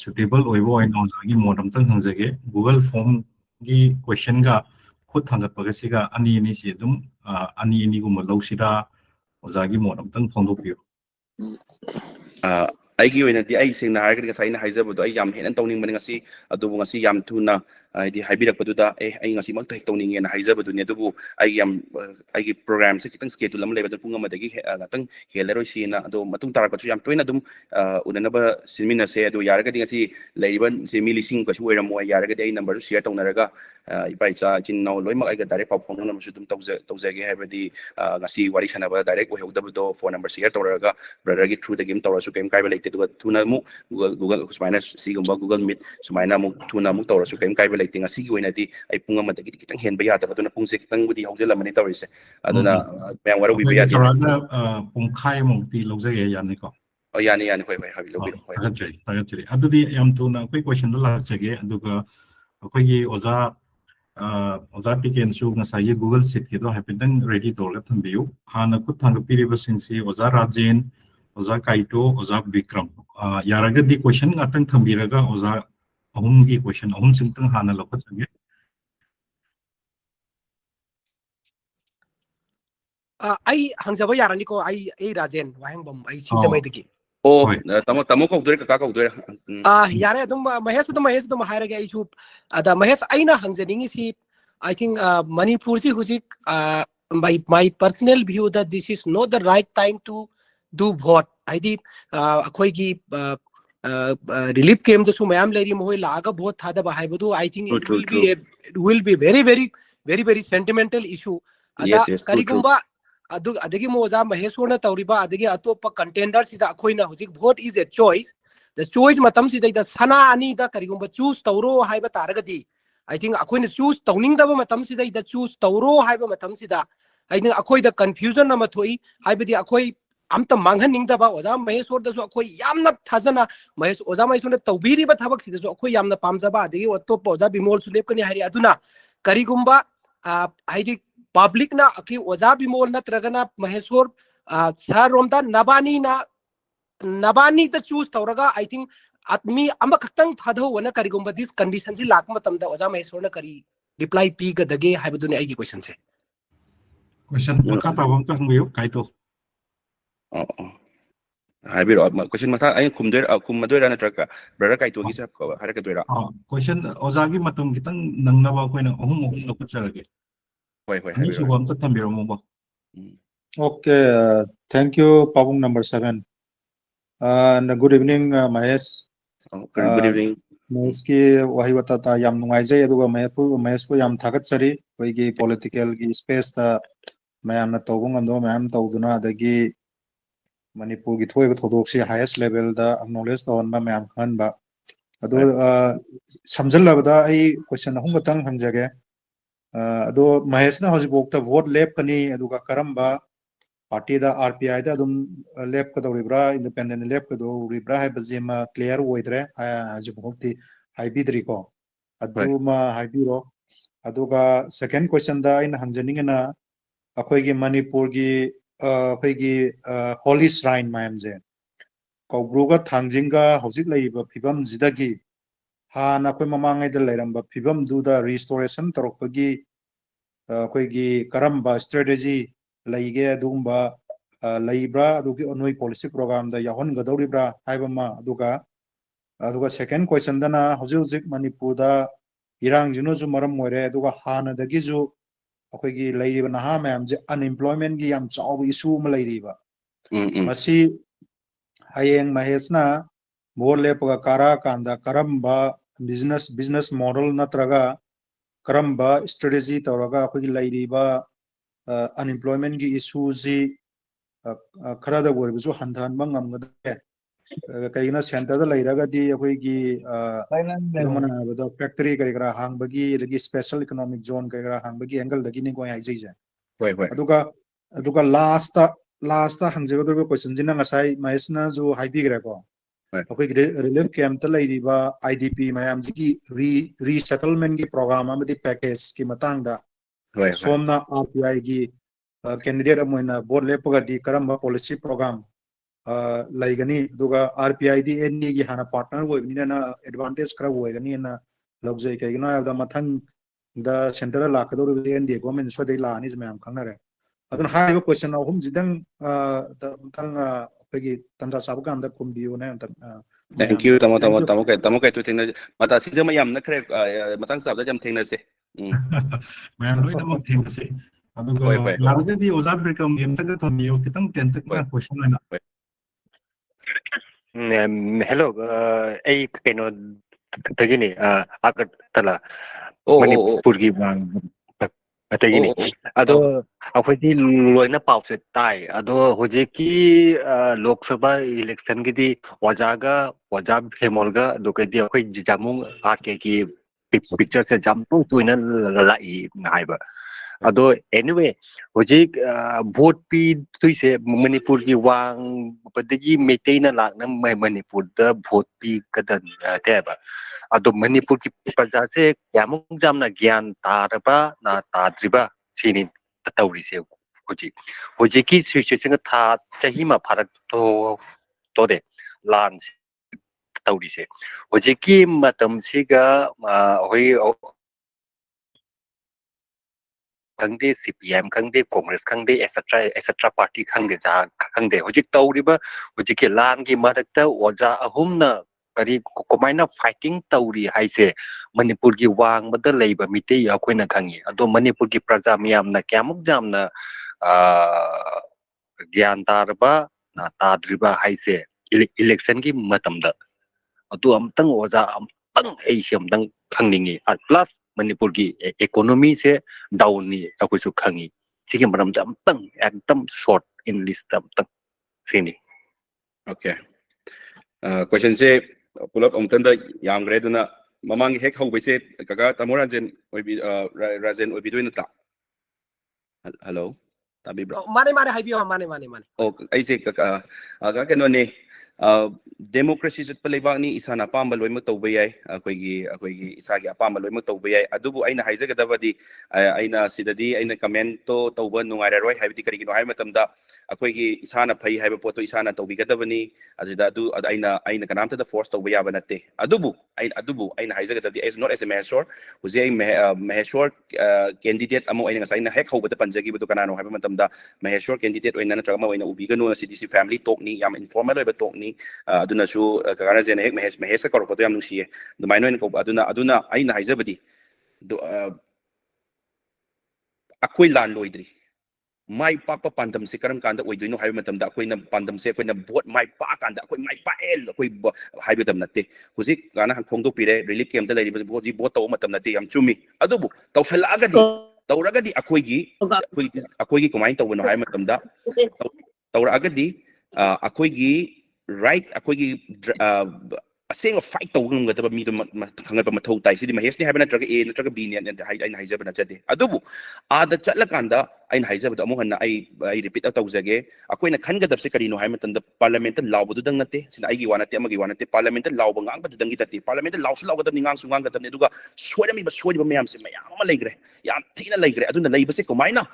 C: ꯁꯨꯇꯦꯕꯜ ꯑꯣꯏꯕ ꯑꯣꯏꯅ ꯑꯣꯖꯥꯒꯤ ꯃꯣꯠ ꯑꯝꯇꯪ ꯍꯪꯖꯒꯦ ꯒꯨꯒꯜ ꯐꯣꯔꯝꯒꯤ ꯀꯣꯏꯁꯟꯒ ꯈꯨꯠ ꯊꯥꯡꯒꯠꯄꯒꯁꯤꯒ ꯑꯅꯤꯁꯤ ꯑꯗꯨꯝ ꯑꯅꯤꯒꯨꯝꯕ ꯂꯧꯁꯤꯔꯥ ꯑꯣꯖꯥꯒꯤ ꯃꯣꯠ ꯑꯝꯇꯪ ꯐꯣꯡꯗꯣꯛꯄꯤꯌꯨ
A: ꯑꯩꯒꯤ ꯑꯣꯏꯅꯗꯤ ꯑꯩ ꯁꯦꯡꯅ ꯍꯥꯏꯔꯒꯗꯤ ꯉꯁꯥꯏ ꯑꯩꯅ ꯍꯥꯏꯖꯕꯗꯣ ꯑꯩ ꯌꯥꯝ ꯍꯦꯟꯅ ꯇꯧꯅꯤꯡꯕꯅꯤ ꯉꯁꯤ ꯑꯗꯨꯕꯨ ꯉꯁꯤ ꯌꯥꯝ ꯊꯨꯅ ꯍꯥꯏꯗꯤ ꯍꯥꯏꯕꯤꯔꯛꯄꯗꯨꯗ ꯑꯩ ꯉꯁꯤꯃꯛꯇ ꯍꯦꯛ ꯇꯧꯅꯤꯡꯉꯦꯅ ꯍꯥꯏꯖꯕꯗꯨꯅꯤ ꯑꯗꯨꯕꯨ ꯑꯩꯒꯤ ꯄ꯭ꯔꯣꯒ꯭ꯔꯥꯝꯁꯦ ꯈꯤꯇꯪ ꯁ꯭ꯀꯦꯗꯨꯜ ꯑꯃ ꯂꯩꯕꯗ ꯄꯨꯡ ꯑꯃꯗꯒꯤ ꯉꯥꯛꯇꯪ ꯍꯦꯜꯂꯔꯣꯏꯁꯤꯅ ꯑꯗꯣ ꯃꯇꯨꯡ ꯇꯥꯔꯛꯄꯁꯨ ꯌꯥꯝ ꯇꯣꯏꯅ ꯑꯗꯨꯝ ꯎꯅꯅꯕ ꯁꯤꯟꯃꯤꯟꯅꯁꯦ ꯑꯗꯣ ꯌꯥꯔꯒꯗꯤ ꯉꯁꯤ ꯂꯩꯔꯤꯕ ꯃꯤ 1000 ꯀꯩꯁꯨ ꯑꯣꯏꯔꯝꯃꯣꯏ ꯌꯥꯔꯒꯗꯤ ꯑꯩ ꯅꯝꯕꯔꯁꯨ ꯁꯤꯌꯔ ꯇꯧꯅꯔꯒ ꯏꯄꯥ ꯏꯆꯥ ꯏꯆꯤꯟ ꯏꯅꯥꯎ ꯂꯣꯏꯅꯃꯛ ꯑꯩꯒ ꯗꯥꯏꯔꯦꯛ ꯄꯥꯎ ꯐꯥꯎꯅꯅꯕꯁꯨ ꯑꯗꯨꯝ ꯇꯧꯖꯒꯦ ꯍꯥꯏꯕꯗꯤ ꯉꯁꯤ ꯋꯥꯔꯤ ꯁꯥꯟꯅꯕ ꯗꯥꯏꯔꯦꯛ ꯑꯣꯏꯍꯧꯗꯕꯗꯣ ꯐꯣꯟ ꯅꯝꯕꯔ ꯁꯤꯌꯔ ꯇꯧꯔꯒ ꯕ꯭ꯔꯗꯔꯒꯤ ꯊ꯭ꯔꯨꯗꯒꯤ ꯑꯃ ꯇꯧꯔꯁꯨ ꯀꯩꯝ ꯀꯥꯏꯕ ꯂꯩꯇꯦ ꯑꯗꯨꯒ ꯊꯨꯅ ꯑꯃꯨꯛ ꯒꯨꯒꯜ ꯁꯨꯃꯥꯏꯅ ꯁꯤꯒꯨꯝꯕ ꯒꯨꯒꯜ ꯃꯤꯠ ꯁꯨꯃꯥꯏꯅ ꯑꯃꯨꯛ ꯊꯨꯅ ꯑꯃꯨꯛ ꯇꯧꯔꯁꯨ ꯀꯩꯝ ꯀꯥꯏꯕ ꯂꯩꯇꯦ ꯉꯁꯤꯒꯤ ꯑꯣꯏꯅꯗꯤ ꯑꯩ ꯄꯨꯡ ꯑꯃꯗꯒꯤꯗꯤ ꯈꯤꯇꯪ ꯍꯦꯟꯕ ꯌꯥꯗꯕ ꯑꯗꯨꯅ ꯄꯨꯡꯁꯦ ꯈꯤꯇꯪꯕꯨꯗꯤ ꯍꯧꯖꯤꯜꯂꯝꯃꯅꯤ ꯇꯧꯔꯤꯁꯦ ꯑꯗꯨꯅ ꯃꯌꯥꯝ ꯋꯥꯔꯧꯕꯤꯕ
C: ꯑꯩꯈꯣꯏꯒꯤ
A: ꯌꯥꯗꯦ
C: ꯆꯥꯎꯔꯥꯛꯅ ꯄꯨꯡꯈꯥꯏꯃꯨꯛꯇꯤ ꯂꯧꯖꯒꯦ ꯌꯥꯅꯤꯀꯣ
A: ꯌꯥꯅꯤ ꯍꯣꯏ ꯂꯧꯕꯤꯔꯣ ꯍꯣꯏ
C: ꯊꯥꯒꯠꯆꯔꯤ ꯑꯗꯨꯗꯤ ꯌꯥꯝ ꯊꯨꯅ ꯑꯩꯈꯣꯏ ꯀꯣꯏꯁꯟꯗꯣ ꯂꯥꯛꯆꯒꯦ ꯑꯗꯨꯒ ꯑꯩꯈꯣꯏꯒꯤ ꯑꯣꯖꯥ ꯇꯤꯀꯦꯟꯁꯨ ꯉꯁꯥꯏꯒꯤ ꯒꯨꯒꯜ ꯁꯤꯠꯀꯤꯗꯣ ꯍꯥꯏꯐꯦꯠꯇꯪ ꯔꯦꯗꯤ ꯇꯧꯔꯒ ꯊꯝꯕꯤꯌꯨ ꯍꯥꯟꯅ ꯈꯨꯠ ꯊꯥꯡꯒꯠꯄꯤꯔꯤꯕꯁꯤꯡꯁꯤ ꯑꯣꯖꯥ ꯔꯥꯖꯦꯟ ꯑꯣꯖꯥ ꯀꯥꯏꯇꯣ ꯑꯣꯖꯥ ꯕꯤꯀ꯭ꯔꯝ ꯌꯥꯔꯒꯗꯤ ꯀꯣꯏꯁꯟ ꯉꯥꯛꯇꯪ ꯊꯝꯕꯤꯔꯒ ꯑꯣꯖꯥ ꯑꯍꯨꯝꯒꯤ ꯀꯣꯏꯁꯟ ꯑꯍꯨꯝꯁꯤꯡꯇꯪ ꯍꯥꯟꯅ ꯂꯧꯈꯠꯆꯒꯦ
D: ꯑꯩ ꯍꯪꯖꯕ ꯌꯥꯔꯅꯤꯀꯣ ꯑꯩ ꯔꯥꯖꯦꯟ ꯋꯥꯍꯦꯡꯕꯝ ꯑꯩ ꯁꯤꯡꯖꯃꯩꯗꯒꯤ
A: ꯑꯣ ꯇꯥꯃꯣ ꯀꯧꯗꯣꯏꯔꯥ ꯀꯀꯥ ꯀꯧꯗꯣꯏꯔꯥ
D: ꯌꯥꯔꯦ ꯑꯗꯨꯝ ꯃꯍꯦꯁ ꯑꯗꯨꯝ ꯍꯥꯏꯔꯒꯦ ꯑꯩꯁꯨ ꯑꯗ ꯃꯍꯦꯁ ꯑꯩꯅ ꯍꯪꯖꯅꯤꯡꯉꯤꯁꯤ I think Manipursi huzik my personal view that this is not the right time to do vote haidi akhoi gi relief came the sumayam leri mohoi laga vote thada ba haibadu I think it will be very sentimental issue ada karigumba adagi moza mahesona tawriba adagi atopa contender sida akhoi na huzik vote is a choice the choice matam sida da sana ani da karigumba choose tawro haiba taragadi I think akhoi na choose tawning da matam sida da choose tawro haiba matam sida I think akhoi da confusion na mathoi haibadi akhoi amta manghan ning da ba oza maheswar da so akhoi yamna thajana oza maheswar na tawbiri ba thabak sida so akhoi yamna pamja ba adagi atopa oza bimol sulep kani hari aduna karigumba haidi public na aki oza bimol na tragana maheswar saromda nabani da choose tawraga I think atmi amba khaktang thadho wana karigumba this condition si lak matamda oza maheswar na kari reply pi ga dage haibaduni aigi question se
C: question makha tabam ta hangbiyo kaito
A: हाइबिरो question मथा आई खुमदोइरा नत्रका brother काइतोगी से हारकदोइरा
C: question ओजागी मतम खितंग नंगनबा कोइना अहुम लखुचरगे
A: होय
C: अनि
A: हाइबिरो
C: सुबम त थंबिरो मोबो
E: Okay, thank you, Pabung number 7. And good evening, Mahesh.
A: Good evening.
E: Mahesh wahi watata yam nungaijay aduga Mahesh po yam thagatsari koigi political gi space ta mayam na tawung amdo mayam tawduna adagi Manipur gi thoiba thodoksi highest level da acknowledge tawon mayam khan ba adu samjallabada ai question ahum batang hangjage ado Mahesh na hojibokta vote lep kani aduga karamba party da RPI da adum lep ka dawribra independent lep ka dawribra hai bazima clear oidre hajibokti haibidri ko aduma haibiro aduga second question da in hangjaningena akhoi gi Manipur gi akhoi gi holy shrine mayam je kobruga thangjinga hojik leiba phibam jidagi ꯍꯥꯟꯅ ꯑꯩꯈꯣꯏ ꯃꯃꯥꯡꯉꯩꯗ ꯂꯩꯔꯝꯕ ꯐꯤꯕꯝꯗꯨꯗ ꯔꯤꯁꯇꯣꯔꯦꯁꯟ ꯇꯧꯔꯛꯄꯒꯤ ꯑꯩꯈꯣꯏꯒꯤ ꯀꯔꯝꯕ ꯁ꯭ꯇ꯭ꯔꯦꯇꯦꯖꯤ ꯂꯩꯒꯦ ꯑꯗꯨꯒꯨꯝꯕ ꯂꯩꯕ꯭ꯔꯥ ꯑꯗꯨꯒꯤ ꯅꯣꯏ ꯄꯣꯂꯤꯁꯤ ꯄ꯭ꯔꯣꯒ꯭ꯔꯥꯝꯗ ꯌꯥꯎꯍꯟꯒꯗꯧꯔꯤꯕ꯭ꯔꯥ ꯍꯥꯏꯕ ꯑꯃ ꯑꯗꯨꯒ ꯁꯦꯀꯦꯟ ꯀ꯭ꯋꯦꯁꯟꯗꯅ ꯍꯧꯖꯤꯛ ꯃꯅꯤꯄꯨꯔꯗ ꯏꯔꯥꯡꯁꯤꯅꯁꯨ ꯃꯔꯝ ꯑꯣꯏꯔꯦ ꯑꯗꯨꯒ ꯍꯥꯟꯅꯗꯒꯤꯁꯨ ꯑꯩꯈꯣꯏꯒꯤ ꯂꯩꯔꯤꯕ ꯅꯍꯥ ꯃꯌꯥꯝꯁꯦ ꯑꯟꯑꯦꯝꯄ꯭ꯂꯣꯏꯃꯦꯟꯒꯤ ꯌꯥꯝ ꯆꯥꯎꯕ ꯏꯁꯨ ꯑꯃ ꯂꯩꯔꯤꯕ ꯃꯁꯤ ꯍꯌꯦꯡ ꯃꯍꯦꯁꯅ ꯚꯣꯠ ꯂꯦꯞꯄꯒ ꯀꯥꯔꯛꯑꯀꯥꯟꯗ ꯀꯔꯝꯕ ꯕꯤꯖꯤꯅꯦꯁ ꯃꯣꯗꯦꯜ ꯅꯠꯇ꯭ꯔꯒ ꯀꯔꯝꯕ ꯁ꯭ꯇ꯭ꯔꯦꯇꯦꯖꯤ ꯇꯧꯔꯒ ꯑꯩꯈꯣꯏꯒꯤ ꯂꯩꯔꯤꯕ ꯑꯟꯑꯦꯝꯄ꯭ꯂꯣꯏꯃꯦꯟꯒꯤ ꯏꯁꯨꯁꯤ ꯈꯔꯗ ꯑꯣꯏꯔꯕꯁꯨ ꯍꯟꯊꯍꯟꯕ ꯉꯝꯒꯗꯒꯦ ꯀꯩꯒꯤꯅꯣ ꯁꯦꯟꯇꯔꯗ ꯂꯩꯔꯒꯗꯤ ꯑꯩꯈꯣꯏꯒꯤ ꯈꯨꯗꯝ ꯑꯣꯏꯅ ꯍꯥꯏꯔꯕꯗ ꯐꯦꯛꯇꯔꯤ ꯀꯔꯤ ꯀꯔꯥ ꯍꯥꯡꯕꯒꯤ ꯑꯗꯒꯤ ꯁ꯭ꯄꯦꯁꯦꯜ ꯏꯀꯣꯅꯣꯃꯤꯛ ꯖꯣꯟ ꯀꯔꯤ ꯀꯔꯥ ꯍꯥꯡꯕꯒꯤ ꯑꯦꯡꯒꯜꯗꯒꯤꯅꯤꯀꯣ ꯑꯩ ꯍꯥꯏꯖꯩꯁꯦ ꯑꯗꯨꯒ ꯂꯥꯁꯇ ꯍꯪꯖꯒꯗꯧꯔꯤꯕ ꯀ꯭ꯋꯦꯁꯟꯁꯤꯅ ꯉꯁꯥꯏ ꯃꯍꯦꯁꯅꯁꯨ ꯍꯥꯏꯕꯤꯈ꯭ꯔꯦꯀꯣ ꯑꯩꯈꯣꯏꯒꯤ ꯔꯤꯂꯤꯐ ꯀꯦꯝꯞꯇ ꯂꯩꯔꯤꯕ IDP ꯃꯌꯥꯝꯁꯤꯒꯤ ꯔꯤꯁꯦꯇꯜꯃꯦꯟꯠꯒꯤ ꯄ꯭ꯔꯣꯒ꯭ꯔꯥꯝ ꯑꯃꯗꯤ ꯄꯦꯀꯦꯖꯀꯤ ꯃꯇꯥꯡꯗ ꯁꯣꯝꯅ RPIꯒꯤ ꯀꯦꯟꯗꯤꯗꯦꯠ ꯑꯃ ꯑꯣꯏꯅ ꯚꯣꯠ ꯂꯦꯞꯄꯒꯗꯤ ꯀꯔꯝꯕ ꯄꯣꯂꯤꯁꯤ ꯄ꯭ꯔꯣꯒ꯭ꯔꯥꯝ ꯂꯩꯒꯅꯤ ꯑꯗꯨꯒ RPIꯗꯤ NDAꯒꯤ ꯍꯥꯟꯅ ꯄꯥꯔꯠꯅꯔ ꯑꯣꯏꯕꯅꯤꯅ ꯑꯦꯗꯚꯥꯟꯇꯦꯖ ꯈꯔ ꯑꯣꯏꯒꯅꯤꯅ ꯂꯧꯖꯩ ꯀꯩꯒꯤꯅꯣ ꯍꯥꯏꯕꯗ ꯃꯊꯪꯗ ꯁꯦꯟꯇꯔꯗ ꯂꯥꯛꯀꯗꯧꯔꯤꯕ NDA ꯒꯣꯔꯃꯦꯟ ꯁꯣꯏꯗꯩ ꯂꯥꯛꯑꯅꯤꯁꯦ ꯃꯌꯥꯝ ꯈꯪꯅꯔꯦ ꯑꯗꯨꯅ ꯍꯥꯏꯔꯤꯕ ꯀ꯭ꯋꯦꯁꯟ ꯑꯍꯨꯝꯁꯤꯗꯪ ꯑꯃꯨꯛꯇꯪ ꯑꯩꯈꯣꯏꯒꯤ ꯇꯟꯖꯥ ꯆꯥꯕ ꯀꯥꯟꯗ ꯈꯨꯝꯕꯤꯌꯨꯅꯦ ꯑꯃꯨꯛꯇꯪ
A: Thank you, tamo kay tuting na mata sisa mayam na kre matang sabda jam ting na se.
C: ꯃꯌꯥꯝ ꯂꯣꯏꯅꯃꯛ ꯊꯦꯡꯅꯁꯤ ꯑꯗꯨꯒ ꯌꯥꯔꯒꯗꯤ ꯑꯣꯖꯥ ꯕ꯭ꯔꯦꯀꯝ ꯑꯝꯇꯒ ꯊꯝꯕꯤꯌꯨ ꯈꯤꯇꯪ ꯇꯦꯟꯇꯛꯅ ꯀ꯭ꯋꯦꯁꯟ ꯑꯣꯏꯅ
F: Hello, ay kano tagini agatala Manipurgi bang tagini ado akhodi loina pause tai ado hojeki Lok Sabha election gidi wajaga wajab hemolga dokedi akhoi jamung ake ki picture se jampu tuina lai ngaiba ado anyway hojik vote pi tuise Manipur ki wang padagi meteina lakna Manipur da vote pi kadan teba ado Manipur ki praja se yamung jamna gyan taraba na tadriba sini tawri se hojik ki situation tha chahi ma pharak to de lan tawri se hojik ki matam siga hoi khangde CPM khangde Congress khangde etc party khangde ja khangde hojik tawriba hojik ke lan gi marakta oja ahumna kari komaina fighting tawri haise Manipur gi wang bada leiba mite ya koina khangi ado Manipur gi praja miyam na kyamuk jamna gyan tarba na tadriba haise election gi matamda adu amtang oja amtang amtang khangningi plus Manipur ki economy se down ni aku su khangi sigi maram jam tang ekdam short in list tang sini
A: Okay. Question se pull up umtanda yam gre duna mamang hek hau bese kaga tamorajen rajen obidu nata. Hello. Tabi bro.
D: Mane haibiyo mane.
A: Oh, ai se kaga kano ne democracy jut paleba ni isana pamba loimak tawba yai akoigi isagi apamba loimak tawba yai adubu aina haijagadabadi aina sidadi aina comment to tawba nungairaroi haibdi karigino hai matamda akoigi isana phai haiba poto isana tawbigadabani adida aina kanamta da force tawba yaba natte adubu aina haijagadabadi is not as a Maheshwar huzi ai Maheshwar candidate amo aina ngasai na hek hobada panjagi budu kanano haiba matamda Maheshwar candidate oina natraga ma oina ubigano CDC family talk ni yam informal oiba talk ni aduna su kagana jena hek Mahesh ka korpo yam nusiye dumaino en ko aduna aina haijabadi akoi lan loidri mai pakpa pandam se karam kanda oidoino haiba matamda akoina pandam se akoina vote mai pa kanda akoi mai pa el akoi haiba tam natte huzik gana hang phongdo pire relief camp da lari boji vote taw matam natte yam chumi adubu tawsala agadi tawragadi akoigi kumai tawno haiba matamda tawragadi akoigi right akoigi aseng fight tawngam mi khangaba mathau tai sidi Mahesh ni haiba natraga A natraga B ni aina haijaba na jade adubu ada chatlakanda aina haijaba amu hanna ai repeat tawjage akoina khangadabse karino hai matanda parliament lawbudu dang natte sina aigi wanate amagi wanate parliament lawba ngangba dangi tatte parliament lawsu lawgadabni ngang su nganggadabni aduga soirami ba mayam se mayam ama leigre yam thina leigre aduna leibase komaina